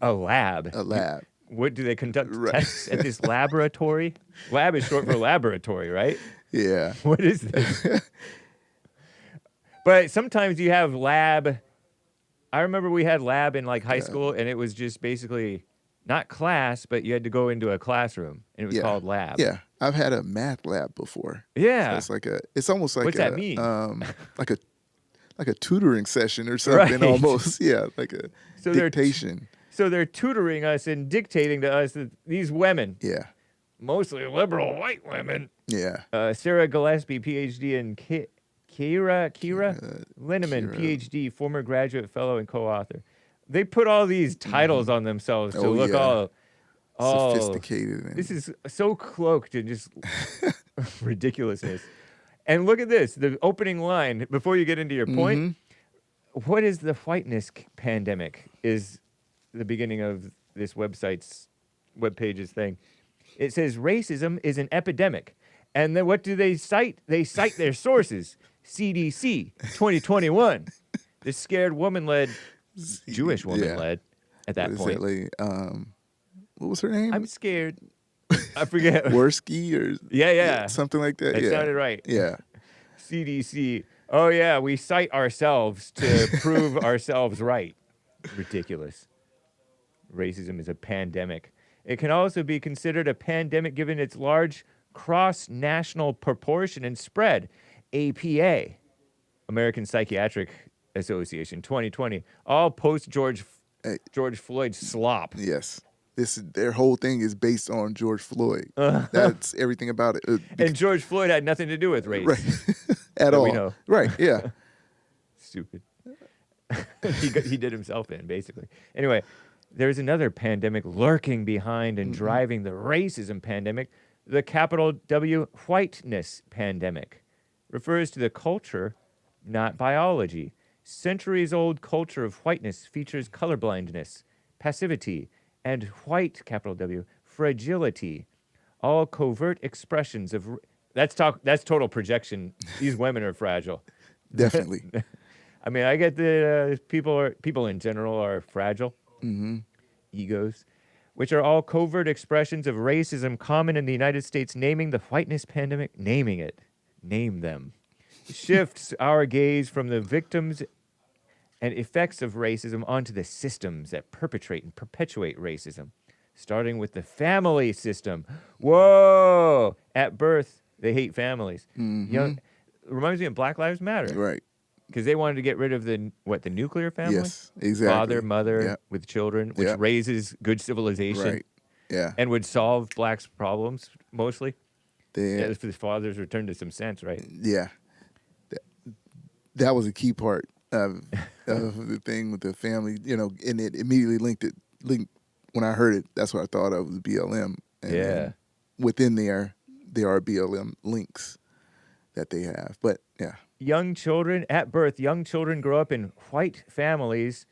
A lab. a lab. What do they conduct Right. tests at this laboratory? Lab is short for laboratory, right? Yeah. What is this? But sometimes you have lab. I remember we had lab in like high school, and it was just basically not class, but you had to go into a classroom, and it was called lab. Yeah. I've had a math lab before. Yeah. So it's almost like What's that mean? Like a tutoring session or something. Right. Almost. Yeah. Like a So they're dictation. So they're tutoring us and dictating to us that these women, Yeah. mostly liberal white women, Yeah. Sarah Gillespie, PhD, and Kira Linneman, Kira. PhD, former graduate fellow and co-author. They put all these titles on themselves to look all sophisticated. And This is so cloaked and just ridiculousness. And look at this, the opening line, before you get into your point. What is the whiteness pandemic is the beginning of this webpage's thing. It says racism is an epidemic. And then what do they cite? They cite their sources. CDC 2021. This scared woman-led, Jewish woman-led at that what is point. that, like, what was her name? I'm scared. I forget. Worski or Yeah. something like that. That Yeah. sounded right. Yeah. CDC. Oh, yeah, we cite ourselves to prove ourselves right. Ridiculous. Racism is a pandemic. It can also be considered a pandemic given its large cross-national proportion and spread. APA, American Psychiatric Association, 2020. All post-George Floyd slop. Yes. Their whole thing is based on George Floyd. That's everything about it. And George Floyd had nothing to do with race. Right. At that all. we know. Right. Yeah. Stupid. he did himself in, basically. Anyway, there's another pandemic lurking behind and driving the racism pandemic. The capital W Whiteness Pandemic refers to the culture, not biology. Centuries-old culture of whiteness features colorblindness, passivity, and white, capital W, fragility. All covert expressions of... That's total projection. These women are fragile. Definitely. I mean, I get that people in general are fragile. Egos, which are all covert expressions of racism common in the United States. Naming the whiteness pandemic, name them, shifts our gaze from the victims and effects of racism onto the systems that perpetrate and perpetuate racism, starting with the family system. Whoa! At birth, they hate families. Reminds me of Black Lives Matter. Right. Because they wanted to get rid of the nuclear family? Yes, exactly. Father, mother, Yeah. with children, which Yeah. raises good civilization. Right. Yeah. And would solve blacks' problems, mostly. They, If the fathers returned to some sense, right? yeah. That was a key part of the thing with the family, and it immediately linked when I heard it, that's what I thought of was BLM. And then within there are BLM links that they have. But yeah. At birth, young children grow up in white families.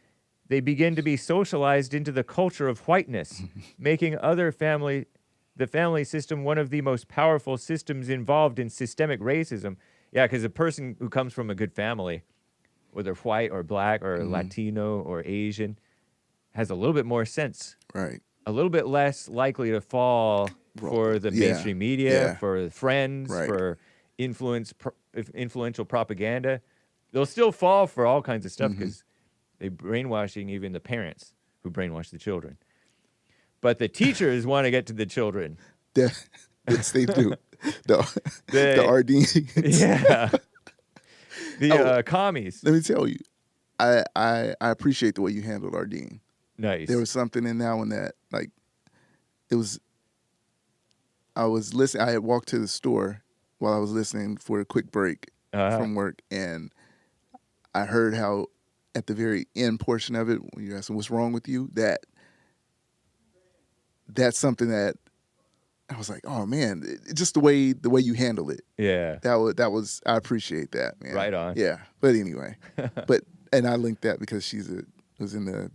They begin to be socialized into the culture of whiteness, making the family system one of the most powerful systems involved in systemic racism. Yeah, because a person who comes from a good family, whether white or black or Latino or Asian, has a little bit more sense. Right. A little bit less likely to fall for the mainstream media, for friends, for influential propaganda. They'll still fall for all kinds of stuff because they're brainwashing even the parents who brainwash the children. But the teachers want to get to the children. Yes, they do. The Ardene. Yeah. The commies. Let me tell you, I appreciate the way you handled Ardene. Nice. There was something in that one that, like, I was listening. I had walked to the store while I was listening for a quick break from work, and I heard how at the very end portion of it, when you're asking what's wrong with you, that's something that I was like, oh man, just the way you handle it. Yeah. That was I appreciate that, man. Right on. Yeah. But anyway, and I linked that because was in the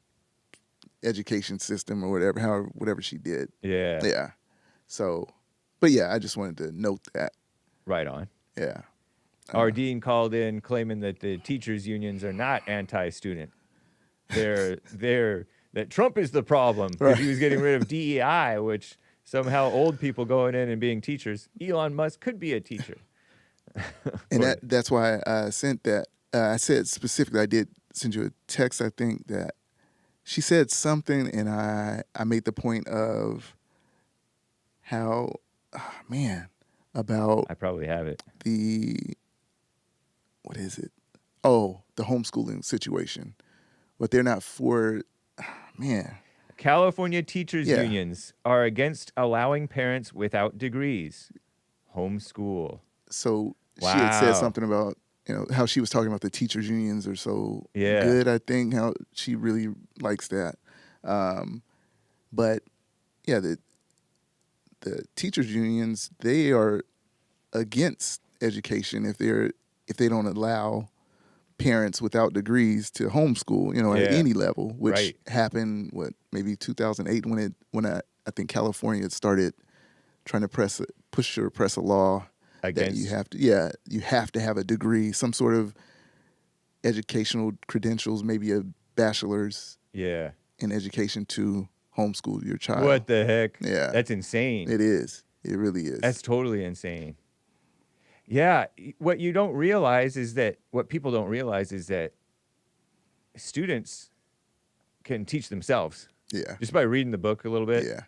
education system or whatever she did. Yeah. Yeah. So, but yeah, I just wanted to note that. Right on. Yeah. Ardene called in claiming that the teachers' unions are not anti-student. They're that Trump is the problem because he was getting rid of DEI, which somehow old people going in and being teachers. Elon Musk could be a teacher. And that's why I sent that. I said specifically, I did send you a text, I think, that she said something, and I made the point of how, about I probably have it. what is it? Oh, the homeschooling situation. But they're not for, man. California teachers' Yeah. unions are against allowing parents without degrees homeschool. So she had said Wow. something about, how she was talking about the teachers' unions are so Yeah. good, I think, how she really likes that. But, yeah, the teachers' unions, they are against education if they don't allow parents without degrees to homeschool, at Yeah. any level, which Right. happened, maybe 2008 when I think California had started trying to press a law that Against you have to have a degree, some sort of educational credentials, maybe a bachelor's yeah. in education to homeschool your child. What the heck? Yeah. That's insane. It is. It really is. That's totally insane. Yeah, what people don't realize is that students can teach themselves yeah. just by reading the book a little bit Yeah.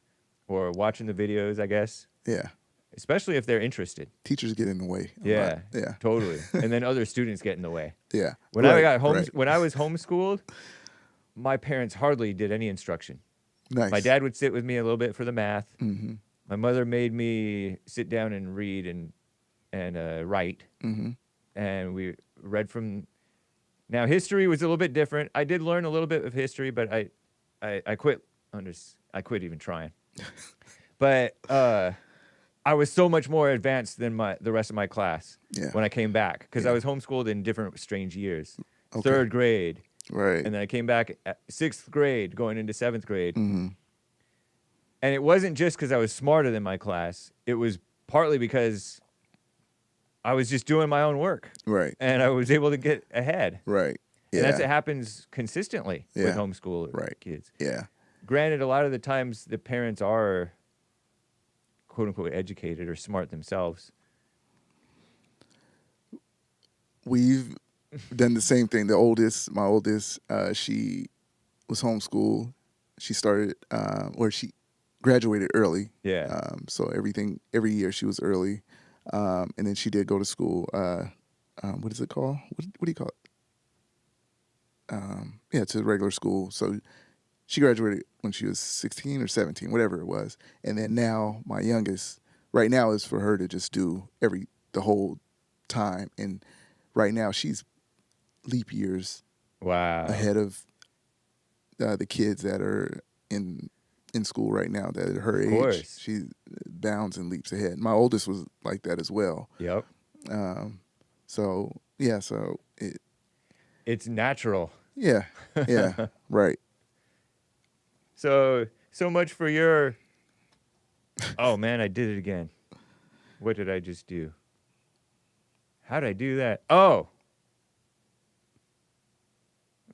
or watching the videos, I guess, Yeah. especially if they're interested. Teachers get in the way. a Yeah. lot. Yeah. Totally. And then other students get in the way. Yeah. When when I was homeschooled, my parents hardly did any instruction. Nice. My dad would sit with me a little bit for the math. Mm-hmm. My mother made me sit down and read and write. Mm-hmm. And we read from. Now history was a little bit different. I did learn a little bit of history, but I quit. I quit even trying. But I was so much more advanced than the rest of my class Yeah. when I came back because I Yeah. was homeschooled in different strange years. Okay. 3rd grade, Right. and then I came back at 6th grade, going into 7th grade. Mm-hmm. And it wasn't just because I was smarter than my class. It was partly because I was just doing my own work, Right. and I was able to get ahead. Right. Yeah. And that's what happens consistently with Yeah. homeschool Right. kids. Yeah. Granted, a lot of the times the parents are quote unquote educated or smart themselves. We've done the same thing. My oldest, she was homeschooled. She started, she graduated early. Yeah. So every year she was early. And then she did go to school. What is it called? What do you call it? To regular school. So she graduated when she was 16 or 17, whatever it was. And then now my youngest, right now, is for her to just do the whole time. And right now she's leap years Wow. ahead of the kids that are in school right now that are her age. course. She bounds and leaps ahead. My oldest was like that as well. Yep. So It's natural. yeah, right. So much for your. Oh man, I did it again. What did I just do? How did I do that? Oh.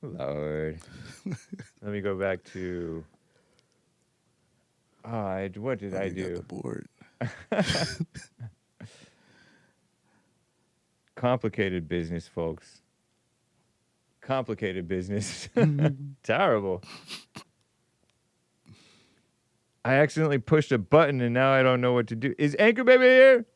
Lord. Let me go back to. What did I You got do? the board. Complicated business, folks. Complicated business. Terrible. I accidentally pushed a button and now I don't know what to do. Is Anchor Baby here?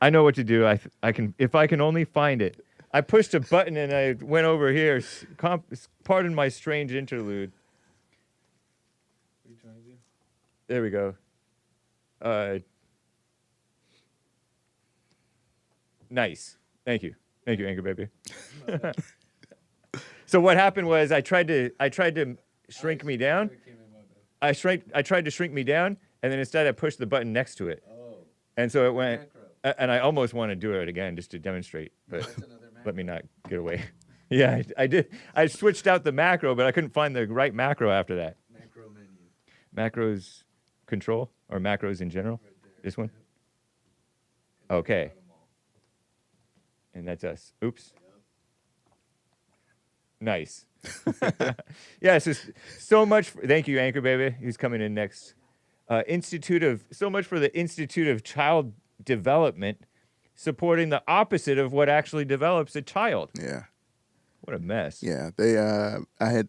I know what to do. I can if I can only find it. I pushed a button and I went over here. Pardon my strange interlude. What are you trying to do? There we go. Nice. Thank you, Anchor Baby. So what happened was I tried to shrink me down. It came in my bad. I tried to shrink me down, and then instead I pushed the button next to it. Oh. And so it went, Macro. and I almost want to do it again just to demonstrate, but That's another macro. let me not get away. Yeah, I did. I switched out the macro, but I couldn't find the right macro after that. Macro menu. Macros control or macros in general? Right there. This one? Yep. Okay. Got 'em all. And that's us. Oops. Nice. Yeah, so much. Thank you, Anchor Baby. He's coming in next. So much for the Institute of Child Development supporting the opposite of what actually develops a child. Yeah. What a mess. Yeah. They I had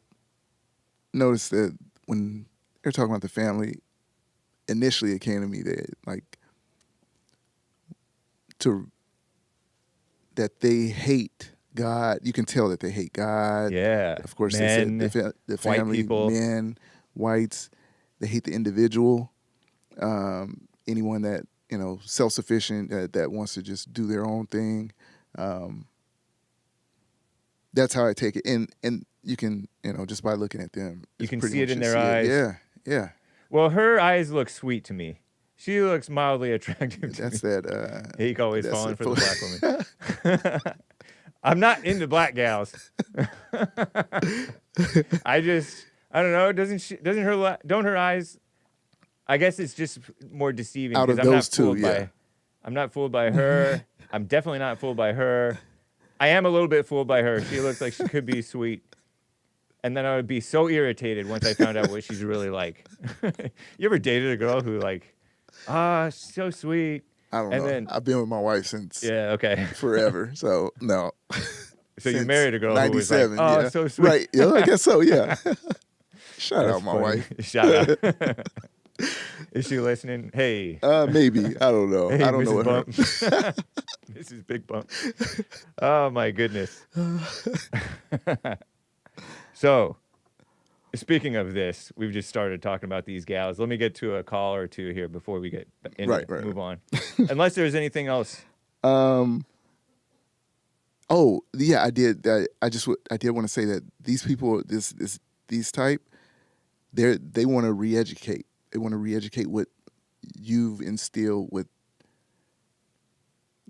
noticed that when they're talking about the family, initially it came to me that that they hate God. You can tell that they hate God. Yeah. Of course, Men, they said the white family, people. men, whites. They hate the individual. Anyone that self-sufficient that wants to just do their own thing. That's how I take it, and you can just by looking at them, You it's can pretty see it much in just their eyes. Yeah, yeah. Well, her eyes look sweet to me. She looks mildly attractive to That's me. that. Hake always that's falling it. for the black woman. I'm not into black gals. I don't know. Don't her eyes? I guess it's just more deceiving Out of because I'm not those two, fooled yeah. by. I'm not fooled by her. I'm definitely not fooled by her. I am a little bit fooled by her. She looks like she could be sweet. And then I would be so irritated once I found out what she's really like. You ever dated a girl who so sweet? I don't And know. then- I've been with my wife since Yeah, okay. forever, so no. So you Since married a girl who was like, 97, oh, yeah. so sweet. Right? Yeah, I guess so. Yeah. Shout That's out my funny. wife. Shout out. Is she listening? Hey. Maybe. I don't know. Hey, I don't know Mrs. what her. Bump. Mrs. Bigg Bump. Oh, my goodness. So, speaking of this, we've just started talking about these gals. Let me get to a call or two here before we move on. Unless there's anything else. Oh yeah, I did. I did want to say that these people, these type, they want to re-educate. They want to re-educate what you've instilled with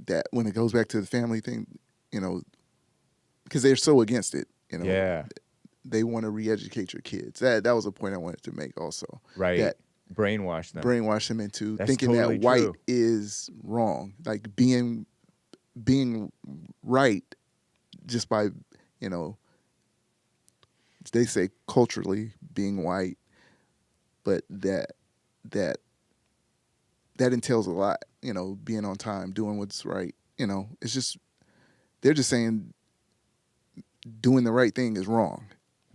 that. When it goes back to the family thing, because they're so against it. Yeah. They want to re-educate your kids. That was a point I wanted to make also. Right. That Brainwash them. brainwash them into That's thinking totally that white true. is wrong. Like being right just by, they say culturally being white, but that entails a lot, being on time, doing what's right. It's just, they're just saying doing the right thing is wrong.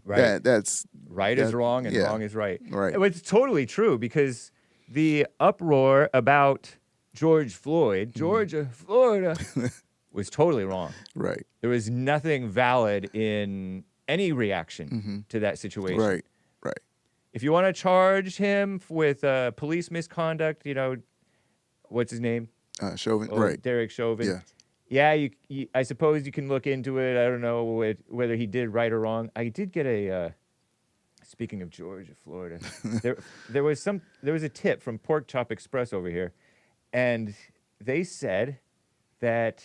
Right. That's Right is wrong and yeah. wrong is right. Right. It's totally true because the uproar about George Floyd, Georgia, Florida, was totally wrong. right. There was nothing valid in any reaction to that situation. Right. Right. If you want to charge him with police misconduct, what's his name? Chauvin. Oh, right. Derek Chauvin. Yeah. Yeah, I suppose you can look into it. I don't know whether he did right or wrong. I did get speaking of Georgia, Florida, there was a tip from Pork Chop Express over here, and they said that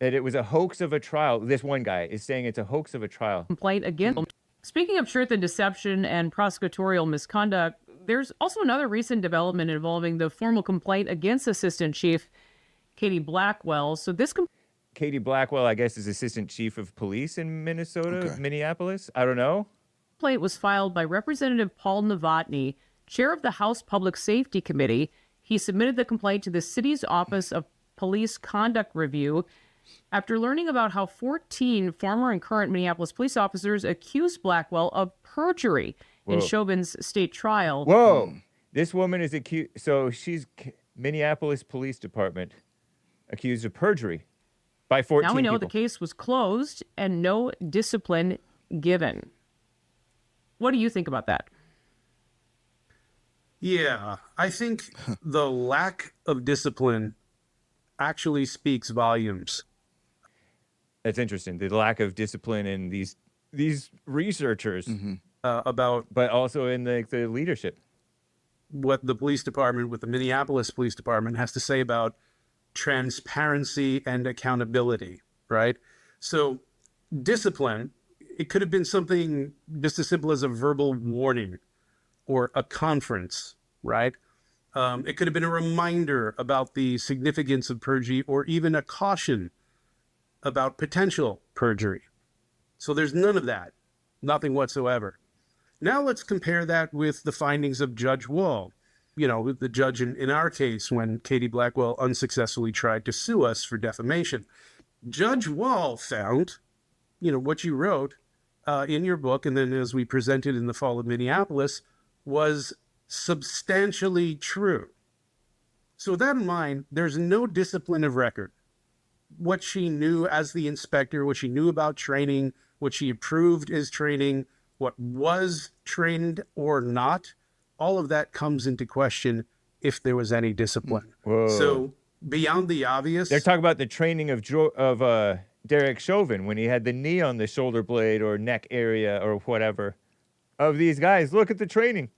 it was a hoax of a trial. This one guy is saying it's a hoax of a trial. Complaint against. Speaking of truth and deception and prosecutorial misconduct, there's also another recent development involving the formal complaint against Assistant Chief Katie Blackwell. So this Katie Blackwell, I guess, is Assistant Chief of Police in Minnesota, Minneapolis. I don't know. complaint was filed by Representative Paul Novotny, chair of the House Public Safety Committee. He submitted the complaint to the city's Office of Police Conduct Review after learning about how 14 former and current Minneapolis police officers accused Blackwell of perjury in Whoa. Chauvin's state trial. Whoa. This woman is accused. So she's Minneapolis Police Department accused of perjury by 14 Now we know people. the case was closed and no discipline given. What do you think about that? Yeah, I think the lack of discipline actually speaks volumes. That's interesting. The lack of discipline in these researchers. about But also in the leadership. what the police department, what the Minneapolis Police Department has to say about transparency and accountability, right? So discipline, it could have been something just as simple as a verbal warning or a conference, right? It could have been a reminder about the significance of perjury or even a caution about potential perjury. So there's none of that, nothing whatsoever. Now let's compare that with the findings of Judge Wall. You know, the judge in our case when Katie Blackwell unsuccessfully tried to sue us for defamation. Judge Wall found, you know, what you wrote in your book, and then as we presented in the Fall of Minneapolis, was substantially true. So with that in mind, there's no discipline of record. What she knew as the inspector, what she knew about training, what she approved as training, what was trained or not, all of that comes into question if there was any discipline. Whoa. So beyond the obvious, They're talking about the training of Derek Chauvin when he had the knee on the shoulder blade or neck area or whatever of these guys. Look at the training.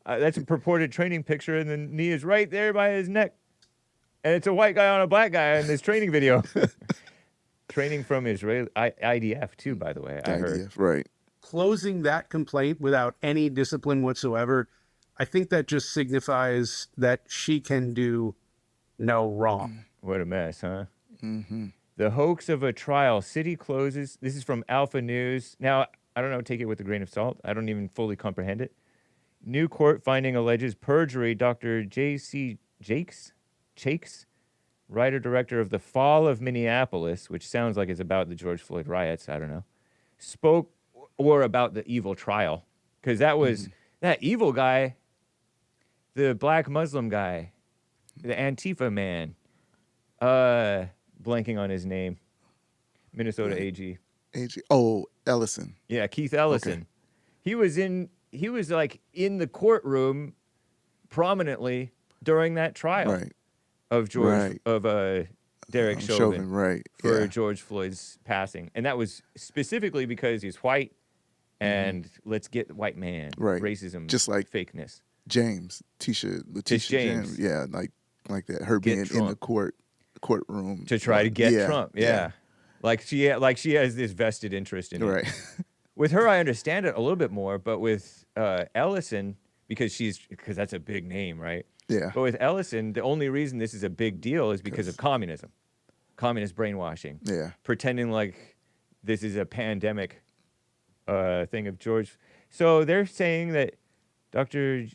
That's a purported training picture, and the knee is right there by his neck. And it's a white guy on a black guy in this training video. Training from Israel, IDF too, by the way, I heard. Right. closing that complaint without any discipline whatsoever, I think that just signifies that she can do no wrong. What a mess, huh? Mm-hmm. The hoax of a trial. City closes. This is from Alpha News. Now, I don't know, take it with a grain of salt. I don't even fully comprehend it. New court finding alleges perjury. Dr. J.C. Jakes, writer-director of The Fall of Minneapolis, which sounds like it's about the George Floyd riots, I don't know, spoke, or about the evil trial, because that was that evil guy, the black Muslim guy, the Antifa man, blanking on his name, Minnesota AG. Oh, Ellison. Yeah, Keith Ellison. Okay. He was like in the courtroom prominently during that trial. Right. Of Derek Chauvin, right? For George Floyd's passing, and that was specifically because he's white, and let's get white man, right? Racism, just like fakeness. James, Letitia James, yeah, like that. Her being in the courtroom to try to get Trump, like she has this vested interest in it. Right. With her, I understand it a little bit more, but with Ellison, because that's a big name, right? Yeah. But with Ellison, the only reason this is a big deal is because of communism, communist brainwashing. Yeah. Pretending like this is a pandemic thing of George. So they're saying that Dr.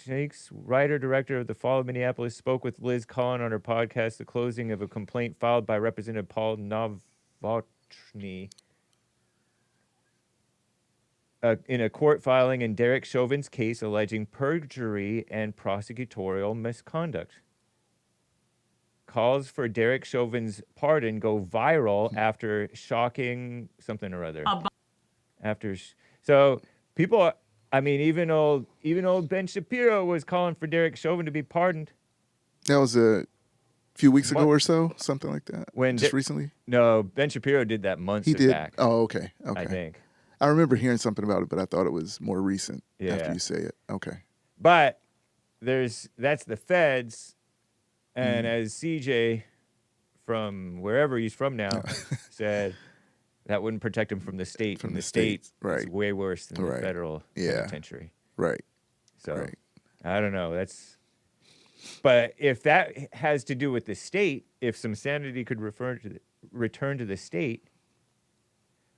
Shakes, writer-director of The Fall of Minneapolis, spoke with Liz Collin on her podcast, The Closing of a Complaint Filed by Representative Paul Novotny, in a court filing in Derek Chauvin's case alleging perjury and prosecutorial misconduct. Calls for Derek Chauvin's pardon go viral after shocking something or other. So people, I mean, even old Ben Shapiro was calling for Derek Chauvin to be pardoned. That was a few weeks ago or so, something like that. Just recently? No, Ben Shapiro did that months back. Oh, okay. I think. I remember hearing something about it, but I thought it was more recent after you say it. Okay. But that's the feds, and as CJ from wherever he's from now said, that wouldn't protect him from the state. From the state, right? It's way worse than the federal penitentiary. Right. So I don't know. But if that has to do with the state, if some sanity could return to the state.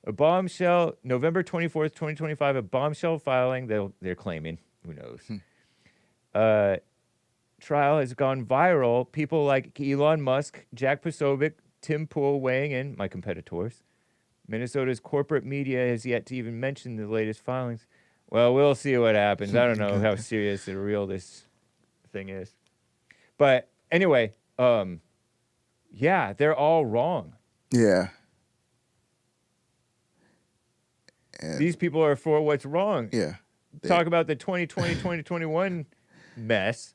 A bombshell, November 24th, 2025, a bombshell filing, they're claiming, who knows. Trial has gone viral. People like Elon Musk, Jack Posobiec, Tim Pool weighing in, my competitors. Minnesota's corporate media has yet to even mention the latest filings. Well, we'll see what happens. I don't know how serious or real this thing is. But anyway, they're all wrong. Yeah. And these people are for what's wrong. Yeah. Talk about the 2020, 2021 mess.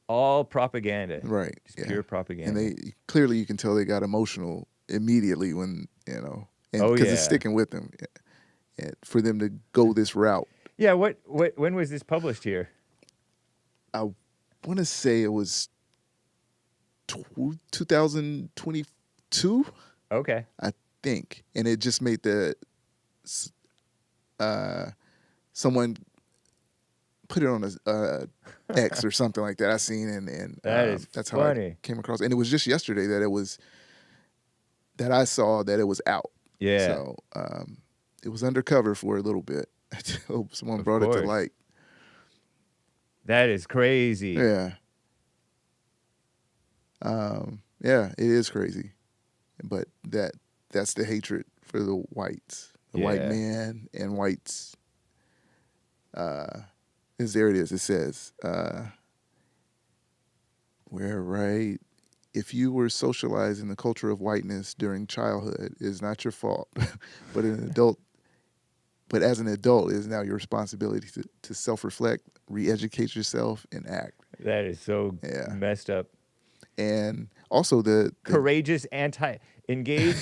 All propaganda. Right. Just pure propaganda. And clearly you can tell they got emotional immediately when, because it's sticking with them. And for them to go this route. Yeah. When was this published here? I want to say it was 2022, Okay. I think, and it just made someone put it on a X or something like that. I seen and That is that's funny. how I came across. And it was just yesterday that I saw that it was out. Yeah. So it was undercover for a little bit until someone Of brought it to course. light. That is crazy. Yeah. Yeah, it is crazy. But that's the hatred for the whites. The white Yeah. man and whites. There it is. It says, where, right? If you were socialized in the culture of whiteness during childhood, it is not your fault. But as an adult, it is now your responsibility to self-reflect, re-educate yourself, and act. That is so Yeah. messed up. And also the Courageous engage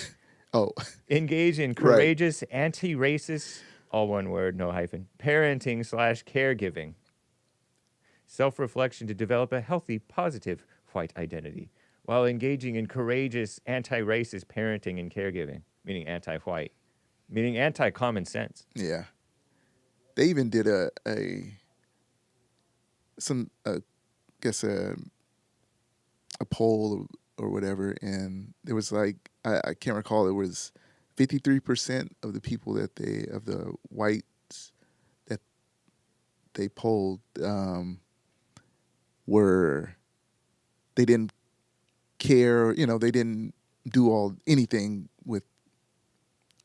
oh, engage in Right. courageous anti-racist, all one word, no hyphen, parenting / caregiving. Self-reflection to develop a healthy, positive white identity while engaging in courageous anti-racist parenting and caregiving, meaning anti-white, meaning anti-common sense. yeah. They even did a poll or whatever, and there was like I can't recall. It was 53% of the people of the whites that they polled they didn't care. They didn't do anything with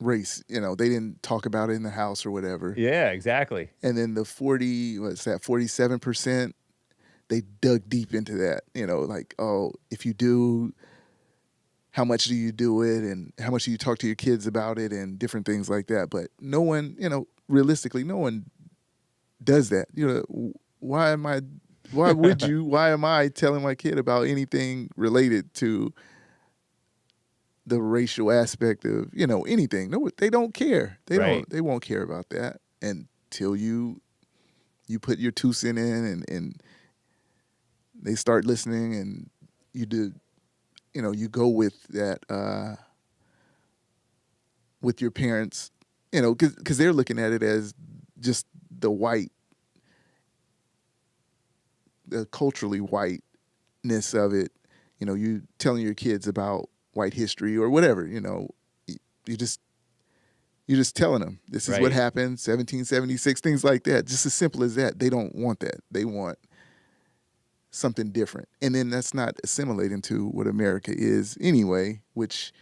race. They didn't talk about it in the house or whatever. Yeah, exactly. And then the 47%, they dug deep into that, like, oh, if you do, how much do you do it, and how much do you talk to your kids about it, and different things like that. But no one, realistically, no one does that. Why am I telling my kid about anything related to the racial aspect of, anything? No, they don't care. Right. They won't care about that until you put your 2 cents in and they start listening, and you go with that, with your parents, because they're looking at it as just the culturally whiteness of it. You telling your kids about white history or whatever, you're just telling them this is what Right. happened, 1776, things like that. Just as simple as that. They don't want that. They want something different. And then that's not assimilating to what America is anyway, which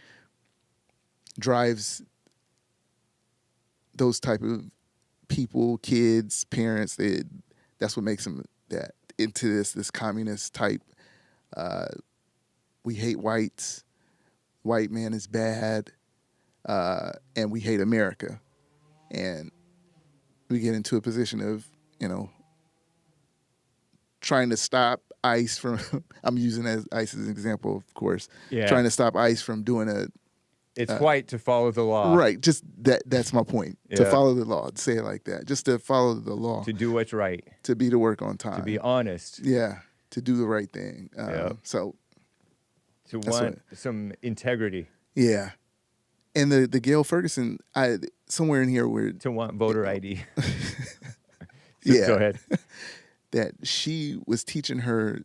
drives those type of people, kids, parents. That's what makes them that into this communist type. We hate whites. White man is bad, and we hate America. And we get into a position of, trying to stop ICE from, I'm using ICE as an example, of course, Yeah. trying to stop ICE from doing It's white to follow the law. right, just that's my point, to Yeah. follow the law, to say it like that, just to follow the law, To do what's right. to be to work on time. To be honest. Yeah, to do the right thing. Yep. So, To That's want some integrity. yeah. And the Gail Ferguson, somewhere in here where To want voter ID. Yeah. Go ahead. that she was teaching her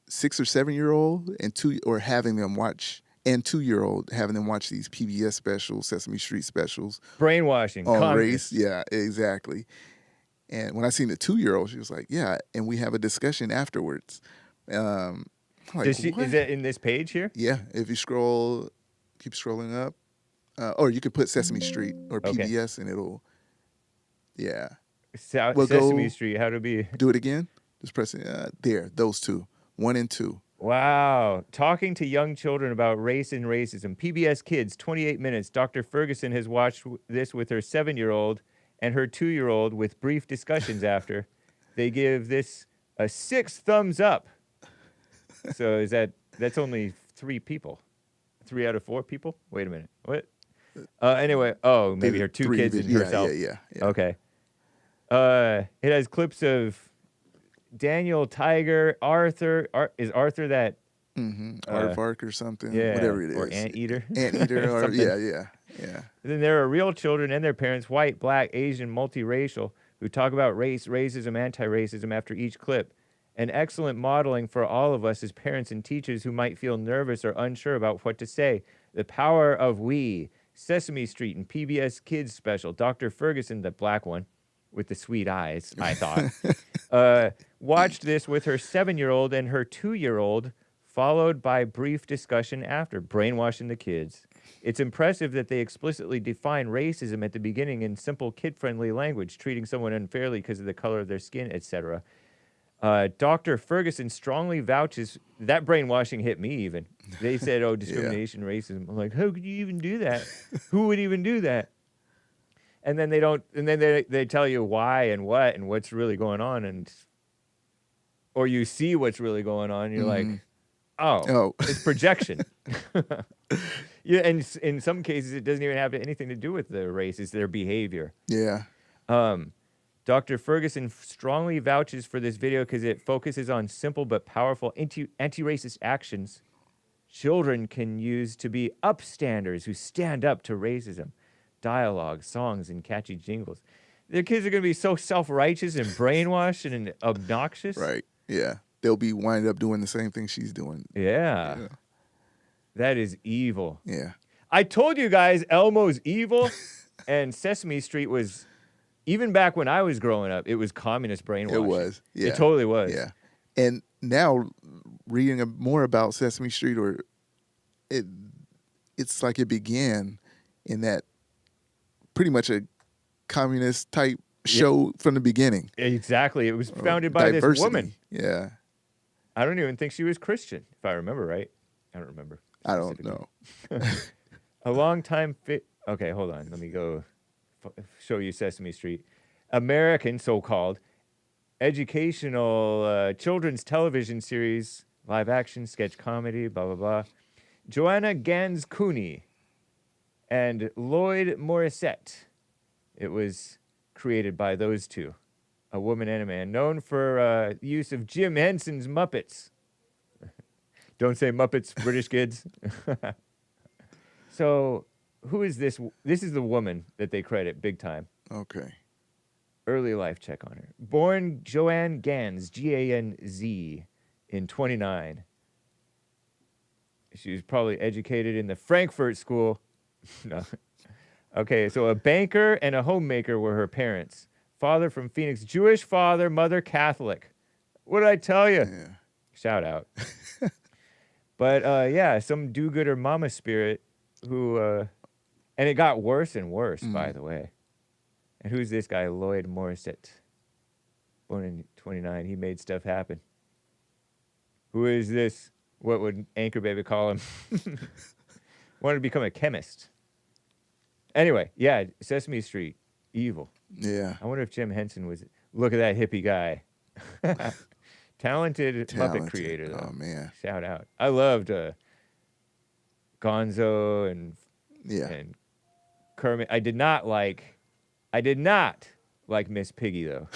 6 or 7-year-old and 2-year-old having them watch these PBS specials, Sesame Street specials Brainwashing. on communists. race. Yeah, exactly. And when I seen the 2-year-old, she was like, "Yeah," and we have a discussion afterwards. I'm like, Is "What?" that in this page here? Yeah, if you keep scrolling up, or you could put Sesame Street or Okay. PBS, and it'll, yeah. Well, Well, Sesame go- Street. How to be? Do it again. Just press it. There, those two, 1 and 2. Wow. Talking to young children about race and racism. PBS Kids, 28 minutes. Dr. Ferguson has watched this with her 7-year-old and her 2-year-old with brief discussions after. They give this a 6 thumbs up. So that's only 3 people. 3 out of 4 people? Wait a minute. What? Anyway, maybe her 2 3 kids and yeah, herself. Yeah. Okay. It has clips of Daniel, Tiger, Arthur. Is Arthur that? Aardvark or something, Yeah, whatever it is. or anteater. Anteater, or Something. yeah. And then there are real children and their parents, white, black, Asian, multiracial, who talk about race, racism, anti-racism after each clip. An excellent modeling for all of us as parents and teachers who might feel nervous or unsure about what to say. The Power of We, Sesame Street and PBS Kids special, Dr. Ferguson, the black one with the sweet eyes, I thought, watched this with her 7-year-old and her 2-year-old, followed by brief discussion after, brainwashing the kids. It's impressive that they explicitly define racism at the beginning in simple kid-friendly language, treating someone unfairly because of the color of their skin, etc. Dr. Ferguson strongly vouches, that brainwashing hit me even. They said, oh, discrimination, racism. I'm like, how could you even do that? Who would even do that? And then they don't, and then they tell you why and what and what's really going on, or you see what's really going on, and you're like, oh, it's projection. Yeah, and in some cases, it doesn't even have anything to do with the race; it's their behavior. Yeah. Dr. Ferguson strongly vouches for this video because it focuses on simple but powerful anti-racist actions children can use to be upstanders who stand up to racism. Dialogue, songs, and catchy jingles. Their kids are going to be so self-righteous and brainwashed and obnoxious. Right. Yeah. They'll be wind up doing the same thing she's doing. Yeah. That is evil. Yeah. I told you guys Elmo's evil, and Sesame Street was, even back when I was growing up, it was communist brainwashing. It was. Yeah. It totally was. Yeah. And now reading more about Sesame Street, it's like it began in that pretty much a communist type show from the beginning. Exactly. It was founded by this woman. Yeah. I don't even think she was Christian, if I remember right. I don't remember. I don't know. A long time okay, hold on. Let me go show you Sesame Street. American, so-called, educational children's television series, live action, sketch comedy, blah, blah, blah. Joanna Gans Cooney and Lloyd Morissette. It was created by those two, a woman and a man, known for the use of Jim Henson's Muppets. Don't say Muppets, British kids. So, who is this? This is the woman that they credit big time. Okay. Early life check on her. Born Joanne Gans, G-A-N-Z, in 29. She was probably educated in the Frankfurt School. No. Okay, so a banker and a homemaker were her parents. Father from Phoenix, Jewish father, mother Catholic. What did I tell you? Yeah. Shout out. But yeah, some do-gooder mama spirit who, and it got worse and worse, by the way. And who's this guy, Lloyd Morissette? Born in 29, he made stuff happen. Who is this? What would Anchor Baby call him? Wanted to become a chemist. Anyway, yeah, Sesame Street, evil. Yeah. I wonder if Jim Henson was. Look at that hippie guy. Talented Muppet creator, though. Oh, man. Shout out. I loved Gonzo and Kermit. I did not like Miss Piggy, though.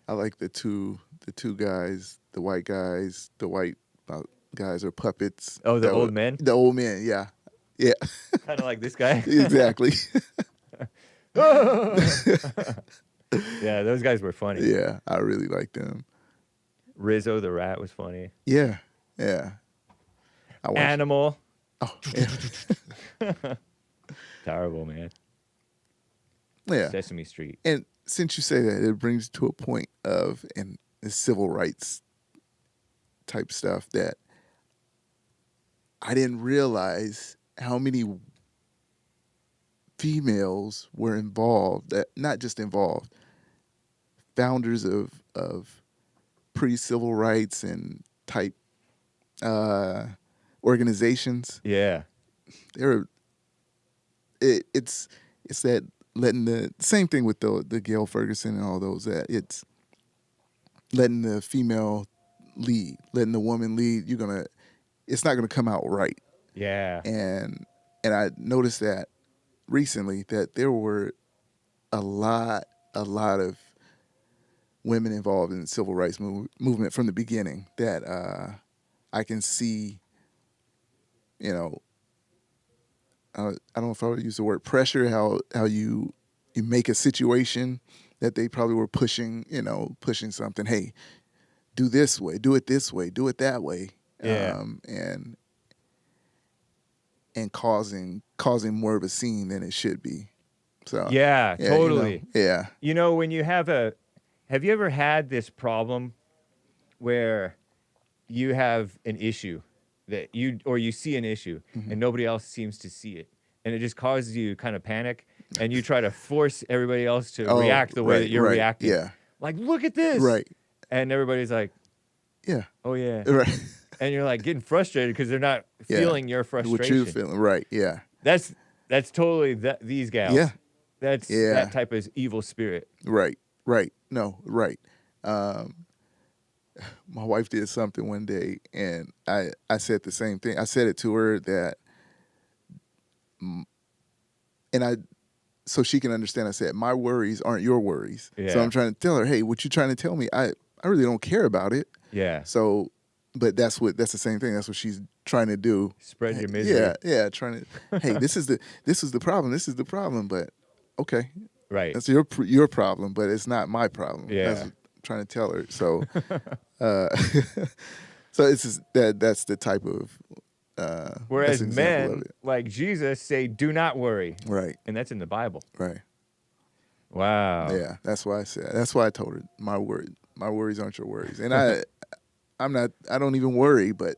I like the two guys, the white guys. The white guys are puppets. Oh, the old men? The old men, yeah. Yeah. Kind of like this guy. Exactly. Yeah, those guys were funny. Yeah, I really liked them. Rizzo the rat was funny. Yeah, yeah. Animal. Oh, yeah. Terrible, man. Yeah. Sesame Street. And since you say that, it brings to a point of in the civil rights type stuff that I didn't realize how many females were involved, that not just involved, founders of pre-civil rights and type organizations. Yeah. It's that letting the same thing with the Gail Ferguson and all those, that it's letting the female lead, letting the woman lead. It's not gonna come out right. Yeah. And I noticed that recently that there were a lot of women involved in the civil rights movement from the beginning that I can see, you know, I don't know if I would use the word pressure, how you make a situation that they probably were pushing something. Hey, do this way, do it this way, do it that way. Yeah. And causing more of a scene than it should be. So Yeah, totally. You know, When you have you ever had this problem where you have an issue that you see an issue and nobody else seems to see it, and it just causes you kind of panic, and you try to force everybody else to react the way that you're reacting. Yeah. Like, look at this. Right. And everybody's like, yeah. Oh yeah. Right. And you're like getting frustrated because they're not feeling your frustration. What you're feeling, right? Yeah. That's totally these gals. Yeah. That's that type of evil spirit. Right. No, right. My wife did something one day, and I said the same thing. I said it to her so she can understand. I said, my worries aren't your worries. Yeah. So I'm trying to tell her, hey, what you trying to tell me? I really don't care about it. Yeah. So, but that's the same thing. That's what she's trying to do. Spread your misery. Yeah. Trying to, hey, this is the problem. This is the problem. But okay, right. that's your problem, but it's not my problem. Yeah. That's what I'm trying to tell her. So, so it's just that's the type of. Whereas that's an example of men, it. like Jesus, say, "Do not worry." Right. And that's in the Bible. Right. Wow. Yeah. That's why I said. That's why I told her my worries aren't your worries, and I don't even worry, but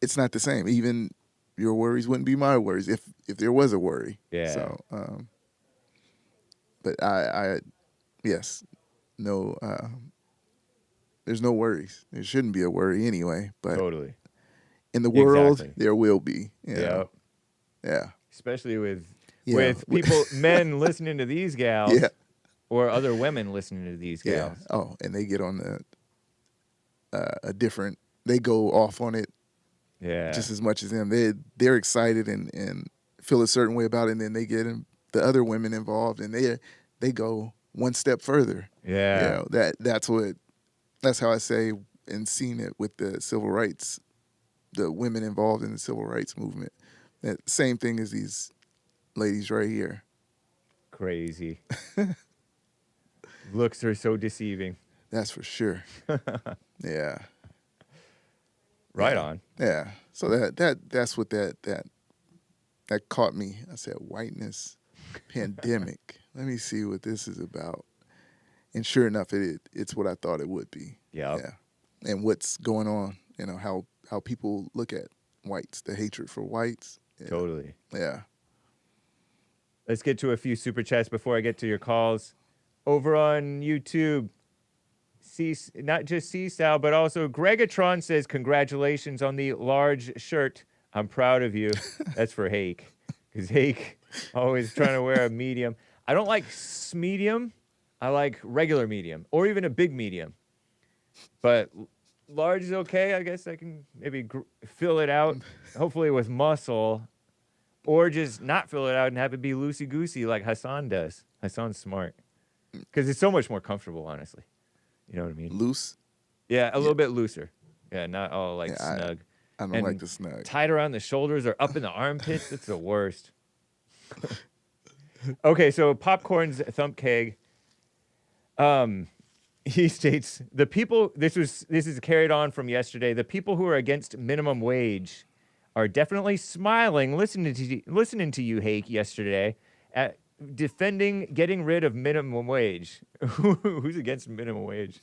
it's not the same. Even your worries wouldn't be my worries if there was a worry. Yeah. So, but yes, no, there's no worries. There shouldn't be a worry anyway, but Totally. in the world, Exactly. there will be. Yeah. Yeah. Especially with Yeah. people, men listening to these gals, Yeah. or other women listening to these Yeah. gals. Oh, and they get on they go off on it Yeah. just as much as them. They're excited and feel a certain way about it, and then they get the other women involved, and they go one step further. Yeah. You know, that's how I say, and seen it with the civil rights, the women involved in the civil rights movement. That same thing as these ladies right here. Crazy. Looks are so deceiving. That's for sure. Yeah. Right Yeah. on. Yeah. So that's what that caught me. I said, Whiteness Pandemic. Let me see what this is about. And sure enough, it's what I thought it would be. Yep. Yeah. And what's going on, how people look at whites, the hatred for whites. Yeah. Totally. Yeah. Let's get to a few super chats before I get to your calls. Over on YouTube, not just C-Sal, but also Gregatron says, congratulations on the large shirt. I'm proud of you. That's for Hake. Because Hake always trying to wear a medium. I don't like medium. I like regular medium or even a big medium. But large is okay. I guess I can maybe fill it out, hopefully with muscle, or just not fill it out and have it be loosey-goosey like Hassan does. Hassan's smart. Because it's so much more comfortable, honestly. You know what I mean? Loose? Yeah, a little bit looser. Yeah, not all like snug. I don't like the snug. Tight around the shoulders or up in the armpits. It's the worst. Okay, so Popcorn's Thump Keg. He states, the people, this is carried on from yesterday, the people who are against minimum wage are definitely smiling listening to you, Hake, yesterday, at defending getting rid of minimum wage. Who's against minimum wage?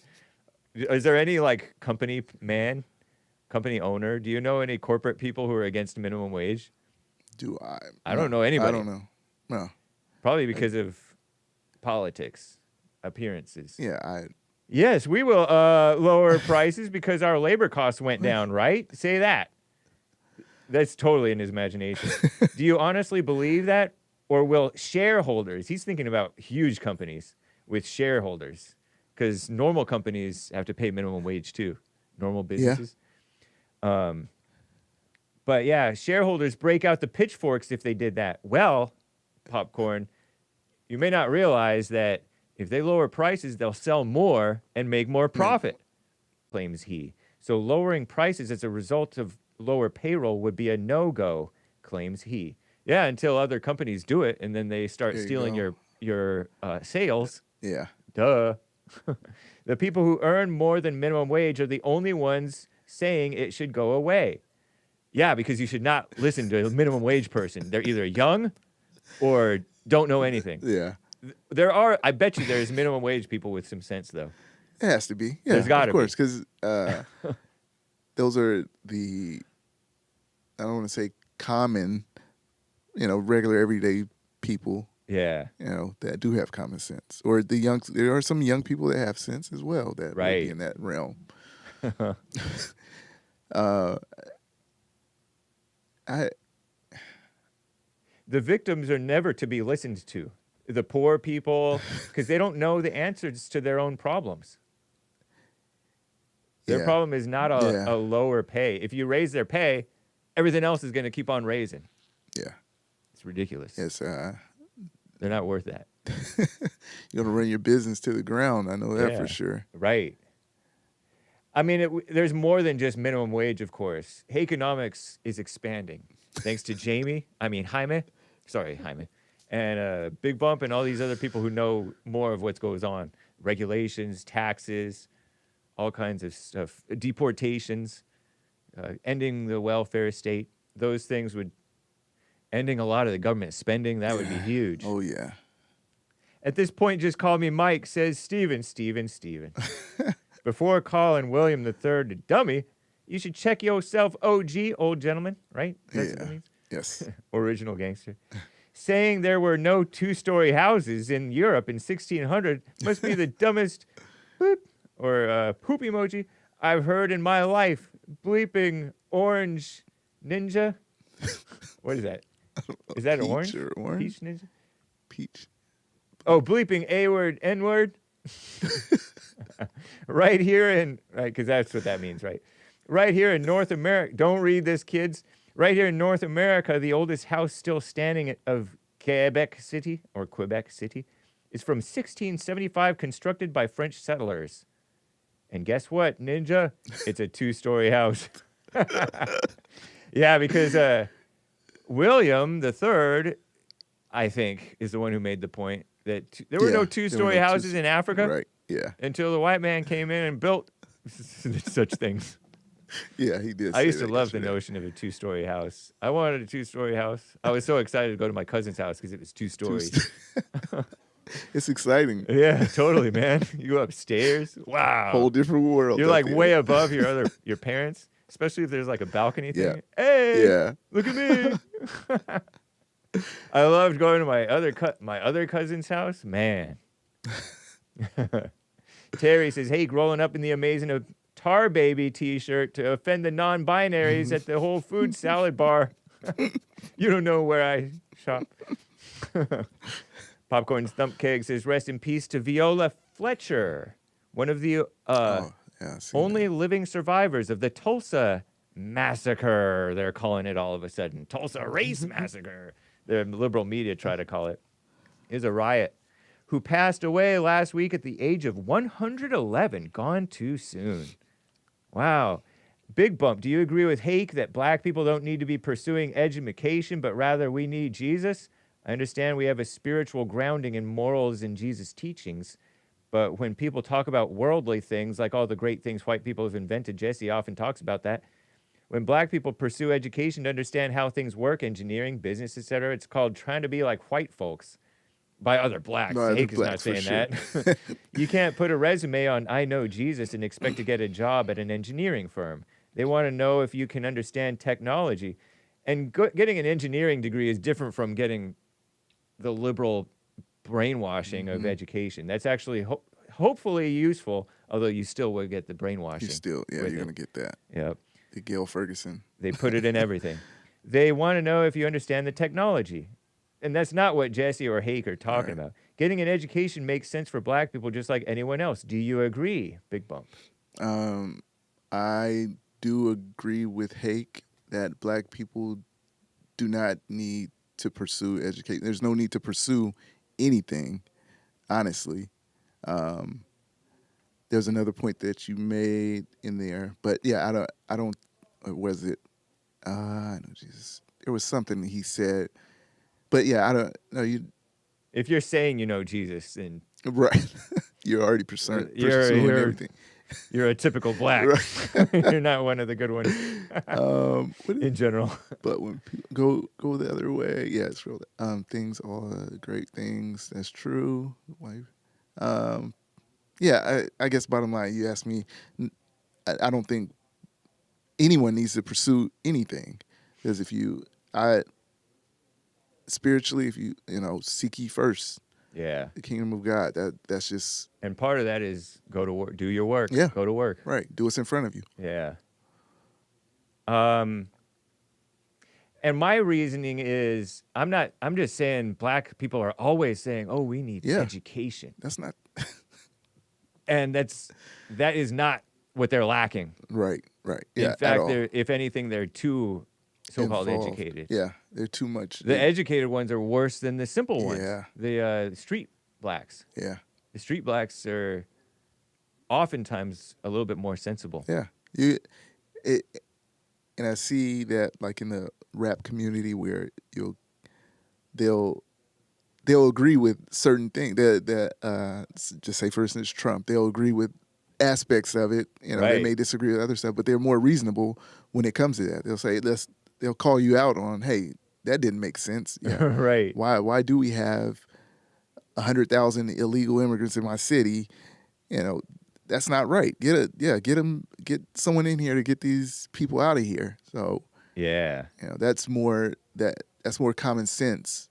Is there any company owner? Do you know any corporate people who are against minimum wage? Do I? I don't know anybody. I don't know. No. Probably because of politics, appearances. Yeah, Yes, we will lower prices because our labor costs went down, right? Say that. That's totally in his imagination. Do you honestly believe that? Or will shareholders, he's thinking about huge companies with shareholders, because normal companies have to pay minimum wage too, normal businesses. Yeah. But yeah, shareholders break out the pitchforks if they did that. Well, Popcorn, You may not realize that if they lower prices, they'll sell more and make more profit, claims he. So lowering prices as a result of lower payroll would be a no-go, claims he. Yeah, until other companies do it, and then they start There you stealing go. your sales. Yeah. Duh. The people who earn more than minimum wage are the only ones saying it should go away. Yeah, because you should not listen to a minimum wage person. They're either young or don't know anything. Yeah. I bet you there's minimum wage people with some sense, though. It has to be. Yeah, There's gotta of course, because those are the, I don't want to say common, regular everyday people, Yeah. that do have common sense. Or there are some young people that have sense as well that would Right. be in that realm. The victims are never to be listened to. The poor people, because they don't know the answers to their own problems. Their Yeah. problem is not Yeah. a lower pay. If you raise their pay, everything else is going to keep on raising. Yeah. It's ridiculous. Yes. They're not worth that. You're going to run your business to the ground. I know that Yeah. for sure. Right. I mean, there's more than just minimum wage, of course. Hakenomics is expanding. Thanks to Jaime, and Bigg Bump and all these other people who know more of what goes on. Regulations, taxes, all kinds of stuff. Deportations, ending the welfare state. Those things ending a lot of the government spending, that would be huge. Oh, yeah. At this point, just call me Mike, says Steven. Before calling William III a dummy, you should check yourself, OG, old gentleman, right? That's what it means? Yes. Original gangster. Saying there were no two-story houses in Europe in 1600 must be the dumbest boop or poop emoji I've heard in my life. Bleeping orange ninja. What is that? Is that Peach orange? or orange? Peach ninja? Peach. Oh, bleeping A-word, N-word. Right here because that's what that means, right? Right here in North America. Don't read this, kids. Right here in North America, the oldest house still standing of Quebec City is from 1675, constructed by French settlers. And guess what, Ninja? It's a two-story house. Yeah, because William III, I think, is the one who made the point that there were no two-story houses in Africa. Right, yeah. Until the white man came in and built such things. Yeah, he did. I say used to that love the yesterday. notion of a two-story house. I wanted a two-story house. I was so excited to go to my cousin's house because it was two stories. It's exciting. Yeah, totally, man. You go upstairs. Wow. Whole different world. You're up like there. way above your parents, especially if there's like a balcony thing. Yeah. Hey, Yeah. look at me. I loved going to my other cousin's house. Man. Terry says, "Hake rolling up in the amazing Tar Baby t-shirt to offend the non-binaries at the Whole Food salad bar." You don't know where I shop. Popcorn Stump Keg says, "Rest in peace to Viola Fletcher, one of the Yeah, I see only that. living survivors of the Tulsa massacre." They're calling it all of a sudden. Tulsa race massacre. The liberal media try to call it. Is a riot. Who passed away last week at the age of 111. Gone too soon. Wow. Bigg Bump, do you agree with Hake that black people don't need to be pursuing education, but rather we need Jesus? I understand we have a spiritual grounding in morals in Jesus' teachings, but when people talk about worldly things, like all the great things white people have invented, Jesse often talks about that. When black people pursue education to understand how things work, engineering, business, etc., it's called trying to be like white folks. By other blacks. By other Hake is not blacks, for saying sure. that. You can't put a resume on I know Jesus and expect to get a job at an engineering firm. They want to know if you can understand technology. And getting an engineering degree is different from getting the liberal brainwashing of education. That's actually hopefully useful, although you still will get the brainwashing. You're with going it. to get that. Yep. The Gail Ferguson. They put it in everything. They want to know if you understand the technology. And that's not what Jesse or Hake are talking about. Getting an education makes sense for black people just like anyone else. Do you agree, Bigg Bump? I do agree with Hake that black people do not need to pursue education. There's no need to pursue anything, honestly. There's another point that you made in there, but yeah, I don't. Was it? I know Jesus. There was something he said, but yeah, I don't know. You If you're saying you know Jesus, then right? You're already pursuing you're everything. you're a typical black. Right. You're not one of the good ones in general. But when people go the other way, yeah, it's real. Things, all great things. That's true. Yeah, I guess bottom line, you asked me. I don't think anyone needs to pursue anything, because spiritually, if you seek ye first Yeah. the kingdom of God, that's just And part of that is go to work, do your work. Yeah. Go to work. right. Do what's in front of you. Yeah. And my reasoning is I'm just saying black people are always saying, "Oh, we need Yeah. education." That's not And that is not what they're lacking. right. Right. In Yeah. at fact, all. if anything, they're too so-called Involved. educated. Yeah, they're too much. The educated ones are worse than the simple ones. Yeah. The street blacks. Yeah. The street blacks are oftentimes a little bit more sensible. Yeah. And I see that like in the rap community where they'll agree with certain things that just say for instance Trump, they'll agree with aspects of it. They Right. may disagree with other stuff, but they're more reasonable when it comes to that. They'll say they'll call you out on, hey, that didn't make sense. Yeah. Right. Why do we have 100,000 illegal immigrants in my city? That's not right. Get someone in here to get these people out of here. So Yeah. that's more common sense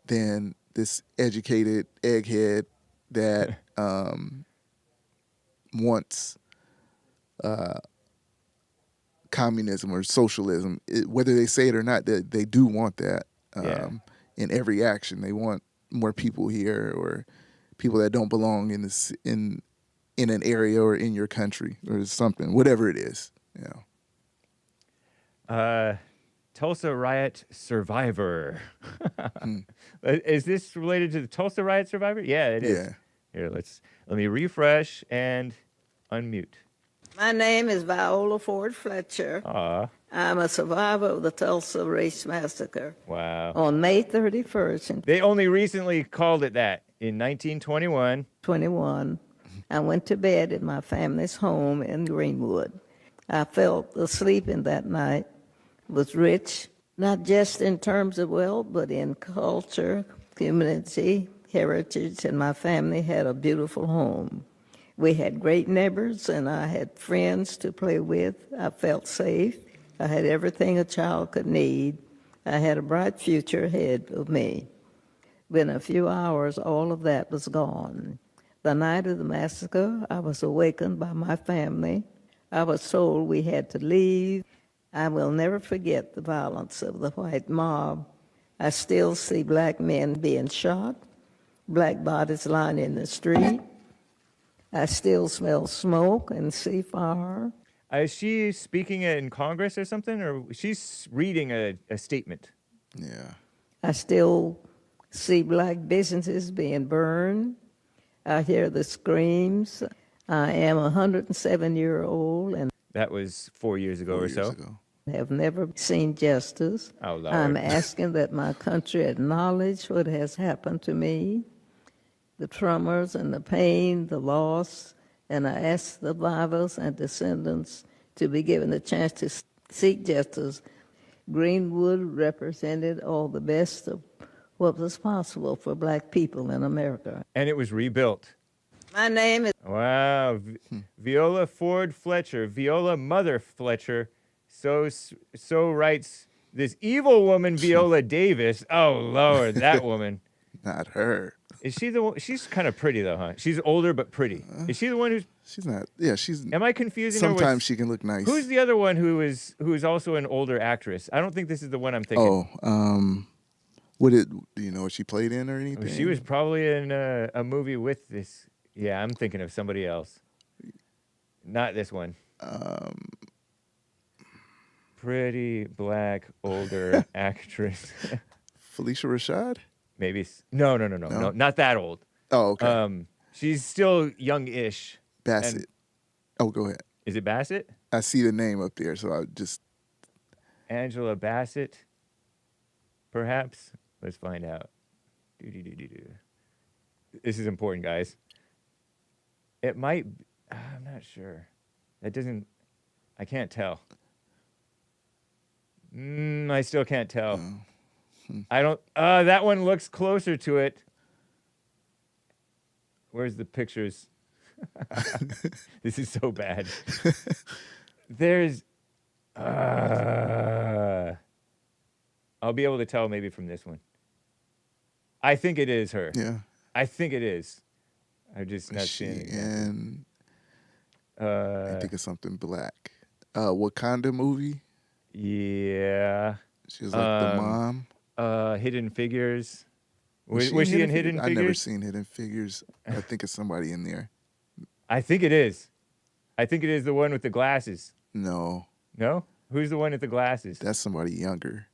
than this educated egghead that wants communism or socialism. Whether they say it or not, they do want that Yeah. in every action. They want more people here, or people that don't belong in an area or in your country or something, whatever it is. Tulsa riot survivor. Is this related to the Tulsa riot survivor? Yeah, it is. Yeah. Here, let me refresh and unmute. My name is Viola Ford Fletcher. Aw, I'm a survivor of the Tulsa Race Massacre. wow. On May 31st in They only recently called it that in 1921. 21, I went to bed in my family's home in Greenwood. I felt the sleep in that night was rich, not just in terms of wealth, but in culture, community, heritage, and my family had a beautiful home. We had great neighbors, and I had friends to play with. I felt safe. I had everything a child could need. I had a bright future ahead of me. Within a few hours, all of that was gone. The night of the massacre, I was awakened by my family. I was told we had to leave. I will never forget the violence of the white mob. I still see black men being shot, black bodies lying in the street. I still smell smoke and see fire. Is she speaking in Congress or something, or she's reading a statement? Yeah. I still see black businesses being burned. I hear the screams. I am a 107-year-old and That was 4 years ago 4 or years so. ago. have never seen justice. Oh, Lord. I'm asking that my country acknowledge what has happened to me, the traumas and the pain, the loss, and I ask survivors and descendants to be given the chance to seek justice. Greenwood represented all the best of what was possible for black people in America. And it was rebuilt. My name is Wow. Viola Ford Fletcher. Viola Mother Fletcher. So writes this evil woman, Viola Davis. Oh, Lord, that woman. Not her. Is she the one? She's kind of pretty, though, huh? She's older but pretty. Is she the one who's... She's not. Yeah, she's. Am I confusing her with... Sometimes she can look nice. Who's the other one who is also an older actress? I don't think this is the one I'm thinking. Oh, do you know what she played in or anything? She was probably in a movie with this. Yeah, I'm thinking of somebody else. Not this one. Pretty black older actress. Felicia Rashad? Maybe no, not that old. Oh, okay. She's still young-ish. Bassett. Oh, go ahead. Is it Bassett? I see the name up there, so I just. Angela Bassett, perhaps. Let's find out. This is important, guys. It might. I'm not sure. That doesn't. I can't tell. I still can't tell. I don't. That one looks closer to it. Where's the pictures? This is so bad. There's. I'll be able to tell maybe from this one. I think it is her. Yeah. I think it is. I'm just not seeing it. And I think it's something black. Wakanda movie. Yeah. She was like the mom. Hidden Figures. Was she she in Hidden Figures? I've never seen Hidden Figures. I think it's somebody in there. I think it is. I think it is the one with the glasses. No. No? Who's the one with the glasses? That's somebody younger.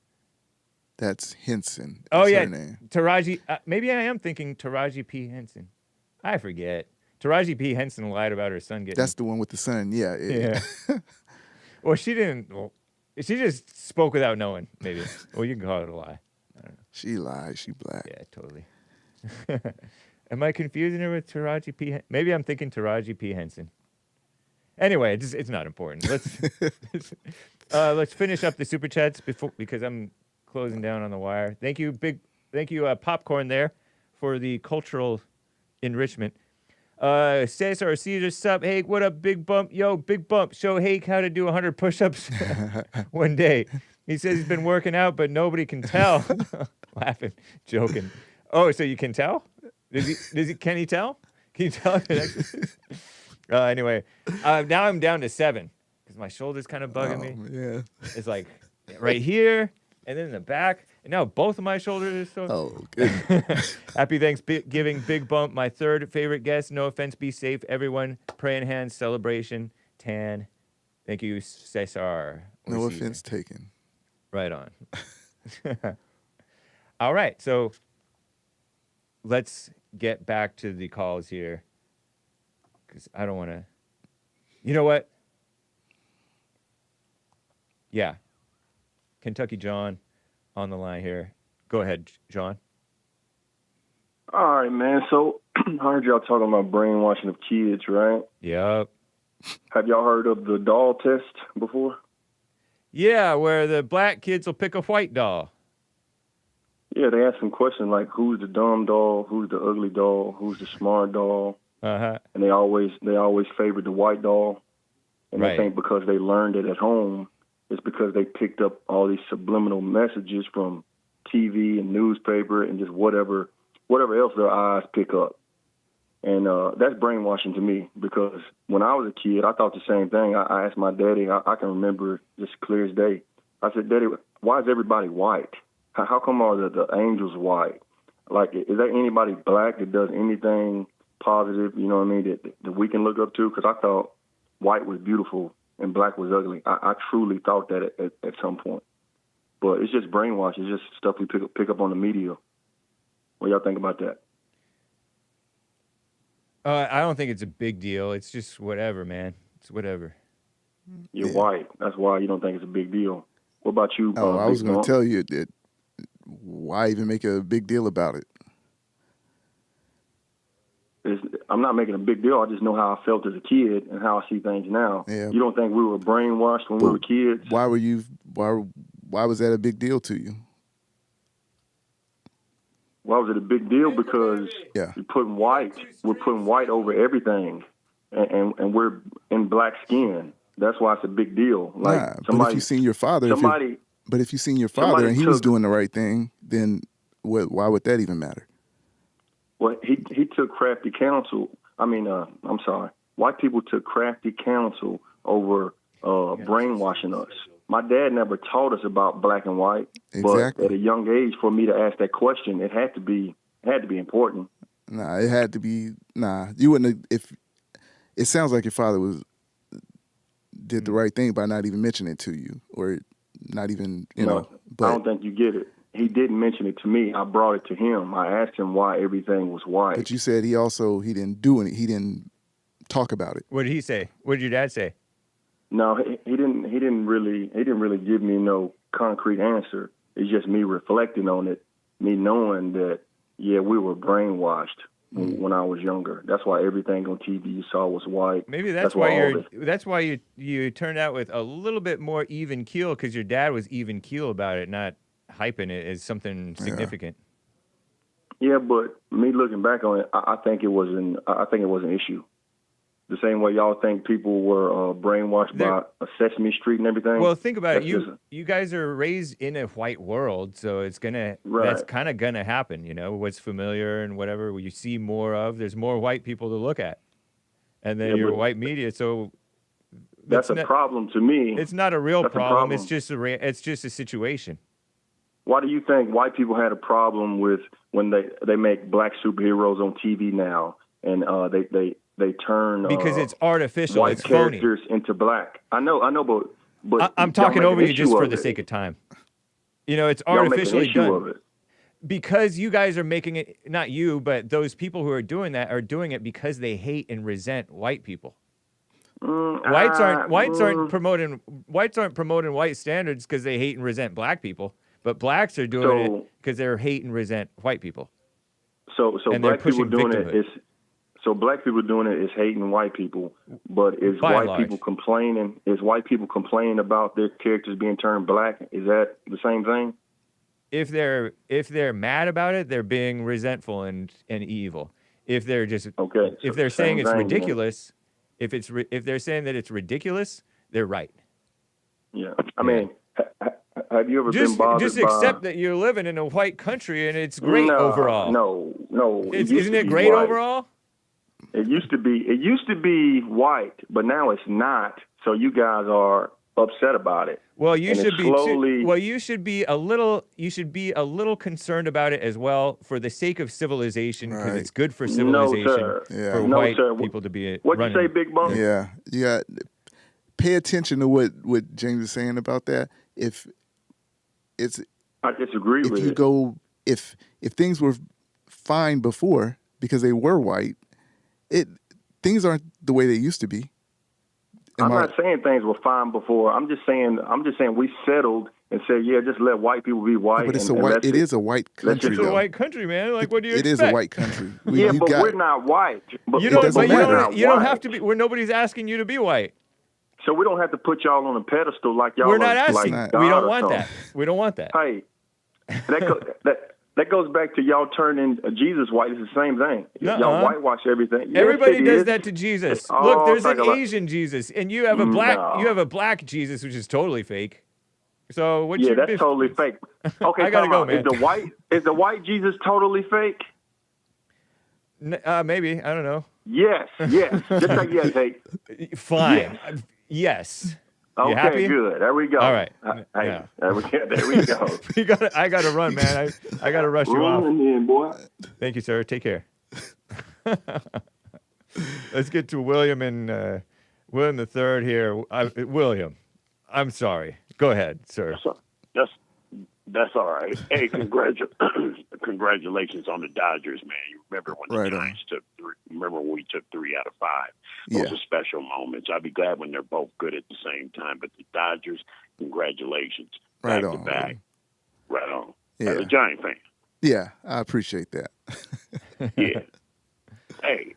That's Henson. Oh, That's yeah. her name. Taraji. Maybe I am thinking Taraji P. Henson. I forget. Taraji P. Henson lied about her son getting. That's the one with the son. Yeah. Yeah. Well, she didn't. Well, she just spoke without knowing, maybe. Well, you can call it a lie. I don't know. She lied. She black. Yeah, totally. Am I confusing her with Taraji P. Maybe I'm thinking Taraji P. Henson. Anyway, it's not important. Let's finish up the super chats because I'm closing down on the wire. Thank you, Popcorn there for the cultural enrichment. Cesar, Cesar, sup, Hake, what up, Bigg Bump? Yo, Bigg Bump, show Hake how to do 100 push-ups one day. He says he's been working out, but nobody can tell. Laughing, joking. Oh, so you can tell? Can he tell? Can you tell? Anyway, now I'm down to 7 because my shoulder's kind of bugging me. Yeah. It's like right here and then in the back. And now both of my shoulders are so. Oh, good. Happy Thanksgiving, Bigg Bump. My third favorite guest. No offense, be safe, everyone. Praying hands, celebration, tan. Thank you, Cesar. No offense taken. Right on. All right, so let's get back to the calls here. Because I don't want to. You know what? Yeah. Kentucky John on the line here. Go ahead, John. All right, man. So I heard y'all talking about brainwashing of kids, right? Yep. Have y'all heard of the doll test before? Yeah, where the black kids will pick a white doll. Yeah, they ask some questions like, who's the dumb doll, who's the ugly doll, who's the smart doll, and they always favor the white doll, and Right. they think because they learned it at home, it's because they picked up all these subliminal messages from TV and newspaper and just whatever else their eyes pick up. And that's brainwashing to me because when I was a kid, I thought the same thing. I asked my daddy, I can remember just clear as day. I said, Daddy, why is everybody white? How come all the angels white? Like, is there anybody black that does anything positive, you know what I mean, that we can look up to? Because I thought white was beautiful and black was ugly. I truly thought that at some point. But it's just brainwash. It's just stuff we pick up on the media. What y'all think about that? I don't think it's a big deal. It's just whatever, man. It's whatever. You're white. That's why you don't think it's a big deal. What about you? Oh, I was Big going Bump? to tell you that. Why even make a big deal about it? I'm not making a big deal. I just know how I felt as a kid and how I see things now. Yeah. You don't think we were brainwashed when we were kids? Why were you? Why was that a big deal to you? Why was it a big deal? Because we're putting white over everything, and we're in black skin. That's why it's a big deal. Like but if you seen your father, if you seen your father and he was doing the right thing, then why would that even matter? Well, he took crafty counsel. I'm sorry. White people took crafty counsel over brainwashing us. My dad never taught us about black and white, but at a young age, for me to ask that question, it had to be important. It had to be. You wouldn't have, if it sounds like your father did the right thing by not even mentioning it to you, or not even, But I don't think you get it. he didn't mention it to me. I brought it to him. I asked him why everything was white. But you said he didn't do it. He didn't talk about it. What did he say? What did your dad say? No, he didn't really give me no concrete answer. It's just me reflecting on it, me knowing that we were brainwashed when I was younger. That's why everything on TV you saw was white. Maybe that's why you turned out with a little bit more even keel, because your dad was even keel about it, not hyping it as something significant. Yeah, but me looking back on it, I think it was an issue. The same way y'all think people were brainwashed by Sesame Street and everything. Well, think about it. You guys are raised in a white world, so it's that's kind of gonna happen. You know, what's familiar and whatever you see more of. There's more white people to look at, and then your white media. So that's a problem to me. It's not a real problem. It's just a situation. Why do you think white people had a problem with when they make black superheroes on TV now, and they turn because it's artificial, white it's phony. characters into black? I know, but I'm talking over you just for the sake of time. You know, it's artificially done. Of it. Because you guys are making it, not you, but those people who are doing that are doing it because they hate and resent white people. Whites aren't promoting white standards because they hate and resent black people, but blacks are doing it because they hate and resent white people. So black people doing it is. So black people doing it is hating white people, but is white people complaining? Is white people complaining about their characters being turned black? Is that the same thing? If they're mad about it, they're being resentful and evil. If they're just if they're saying it's ridiculous, if they're saying that it's ridiculous, they're right. Yeah, I mean, have you ever been bothered just accept that you're living in a white country and it's great overall? No. Isn't it great overall? It used to be white, but now it's not. So you guys are upset about it. Well, you should be a little concerned about it as well, for the sake of civilization, because it's good for civilization for white people to be. What'd you say, Bigg Bump? Yeah. Pay attention to what James is saying about that. I disagree with it. If things were fine before because they were white, things aren't the way they used to be. I'm not saying things were fine before. I'm just saying we settled and said, just let white people be white. But it is a white country. It's a white country, man. Like, what do you expect? It is a white country. We're not white. But you don't have to be. Nobody's asking you to be white. So we don't have to put y'all on a pedestal like y'all. We're not asking. Like we don't want that. We don't want that. Hey, that goes back to y'all turning Jesus white. It's the same thing. Y'all whitewash everything. Everybody does that to Jesus. Look, there's an Asian Jesus, and you have a black. You have a black Jesus, which is totally fake. So what? Yeah, that's totally fake. Okay, I gotta go, man. Is the white Jesus totally fake? Maybe, I don't know. Yes. Just say yes, Hake. Fine. Yes. You okay, happy? Good. There we go. All right. There we go. I gotta run, man. I gotta rush you off. In, boy. Thank you, sir. Take care. Let's get to William and William the third here. William, I'm sorry. Go ahead, sir. That's all right. Hey, congratulations on the Dodgers, man. You remember when the Giants remember when we took 3 out of 5? Those are special moments. I'd be glad when they're both good at the same time. But the Dodgers, congratulations. Back to back. Right on. Yeah. As a Giant fan. Yeah, I appreciate that. Yeah. Hey,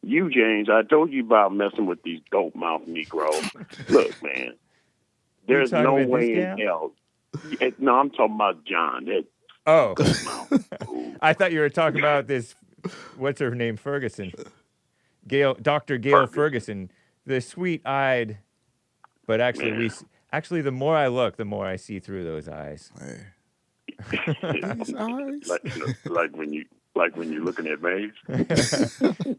you, James, I told you about messing with these dope mouth Negroes. Look, man. There's no way in hell. No, I'm talking about John. I thought you were talking about this. What's her name? Ferguson. Dr. Gail Ferguson, the sweet-eyed. But actually, the more I look, the more I see through those eyes. These eyes. Like when you're looking at Maze.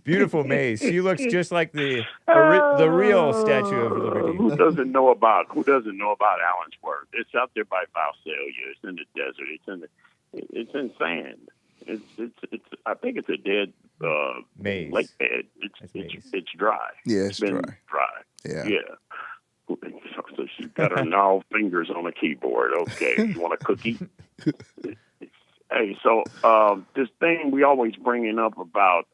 Beautiful Maze. She looks just like the real Statue of Liberty. Who doesn't know about Allensworth? It's out there by Valsalia. It's in the desert. It's in sand. It's I think it's a dead maze. Lake bed. It's dry. Yeah, it's been dry. Yeah. So she's got her gnarled fingers on the keyboard. Okay, you want a cookie? Hey, so this thing we always bringing up about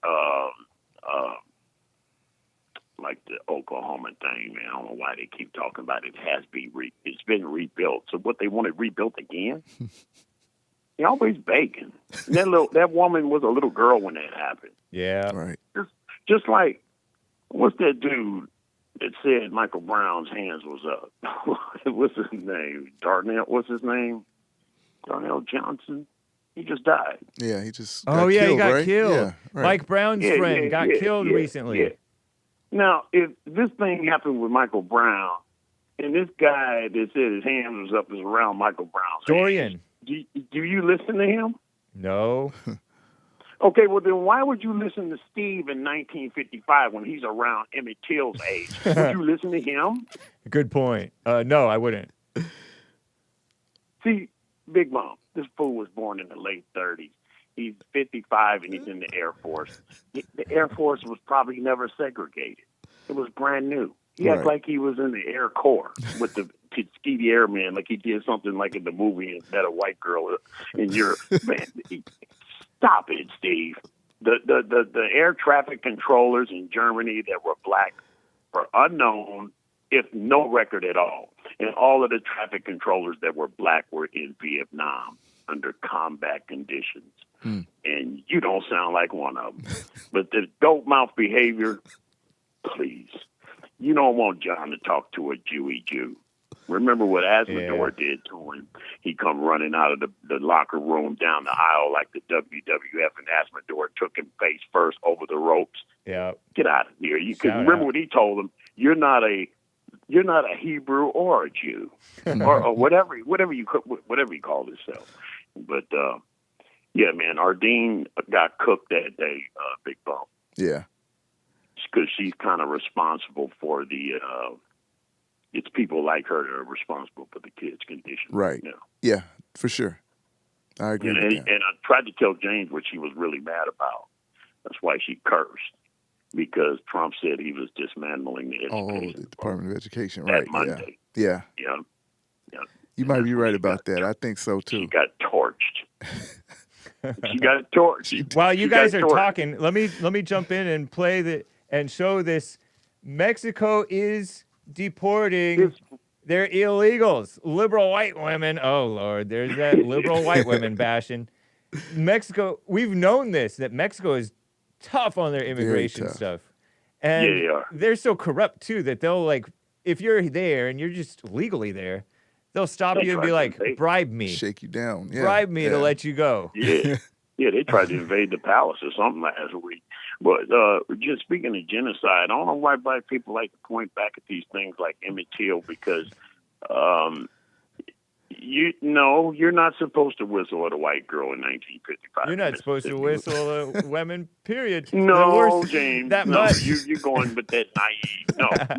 like the Oklahoma thing, man. I don't know why they keep talking about it. It's been rebuilt. So what, they want it rebuilt again? They're always begging. And that woman was a little girl when that happened. Yeah. Right. Just like, what's that dude that said Michael Brown's hands was up? What's his name? Darnell. What's his name? Darnell Johnson. He just died. Yeah, he just. Oh yeah, killed, he got right? killed. Yeah, right. Mike Brown's friend got killed recently. Yeah. Now, if this thing happened with Michael Brown, and this guy that said his hands was up is around Michael Brown's Dorian. hands, do you listen to him? No. Okay, well then why would you listen to Steve in 1955 when he's around Emmett Till's age? Would you listen to him? Good point. No, I wouldn't. See, Bigg Bump, this fool was born in the late 30s. He's 55 and he's in the Air Force. The Air Force was probably never segregated. It was brand new. He acted like he was in the Air Corps with the skeevy airman, like he did something like in the movie and met a white girl in Europe. Man, stop it, Steve. The air traffic controllers in Germany that were black were unknown, if no record at all. And all of the traffic controllers that were black were in Vietnam under combat conditions. And you don't sound like one of them. But the dope mouth behavior, please. You don't want John to talk to a Jewy Jew. Remember what Asmodor did to him? He come running out of the locker room down the aisle like the WWF, and Asmodor took him face first over the ropes. Yeah. Get out of here. You can remember what he told him. You're not a Hebrew or a Jew, or whatever you call yourself. But yeah, man, Ardene got cooked that day, Bigg Bump. Yeah, because she's kind of responsible for the. It's people like her that are responsible for the kids' condition. Right. Now. Yeah, for sure. I agree. And I tried to tell James what she was really mad about. That's why she cursed. Because Trump said he was dismantling the education. Oh, the Department of Education, that right? Monday. Yeah. You might be right about that. I think so too. She got torched. She got torched. While you guys are talking, let me jump in and play and show this. Mexico is deporting their illegals, liberal white women. Oh Lord, there's that liberal white women bashing. Mexico, we've known this, that Mexico is tough on their immigration stuff. And they're so corrupt too that they'll, like, if you're there and you're just legally there, they'll stop you and be like, bribe me. Shake you down. Yeah. Bribe me to let you go. Yeah. Yeah, they tried to invade the palace or something last week. But just speaking of genocide, I don't know why black people like to point back at these things like Emmett Till, because you're not supposed to whistle at a white girl in 1955. You're not supposed to whistle at women, period. No, James. That no, much. You're going with that naive.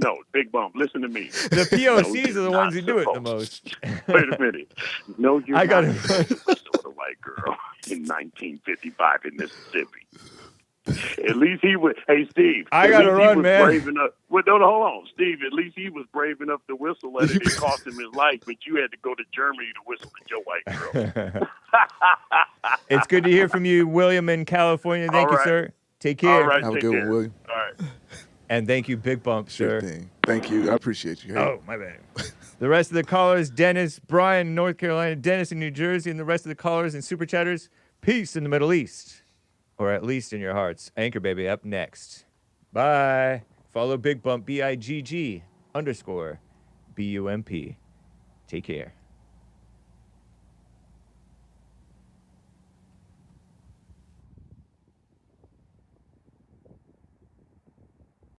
No, Bigg Bump, listen to me. The POCs are the ones who do it the most. Wait a minute. No, you're not supposed to whistle at a white girl in 1955 in Mississippi. At least he was. Hey, Steve. I gotta run, man. Brave enough. Well, no, hold on, Steve. At least he was brave enough to whistle at it. It cost him his life, but you had to go to Germany to whistle at your white girl. It's good to hear from you, William, in California. Thank you, sir. Take care. All right, have a good one, William. All right. And thank you, Bigg Bump, sir. Thing. Thank you. I appreciate you. Hey. Oh, my bad. The rest of the callers: Dennis, Brian, North Carolina, Dennis in New Jersey, and the rest of the callers and super chatters. Peace in the Middle East. Or at least in your hearts. Anchor Baby up next. Bye. Follow Bigg Bump, BIGG_BUMP. Take care.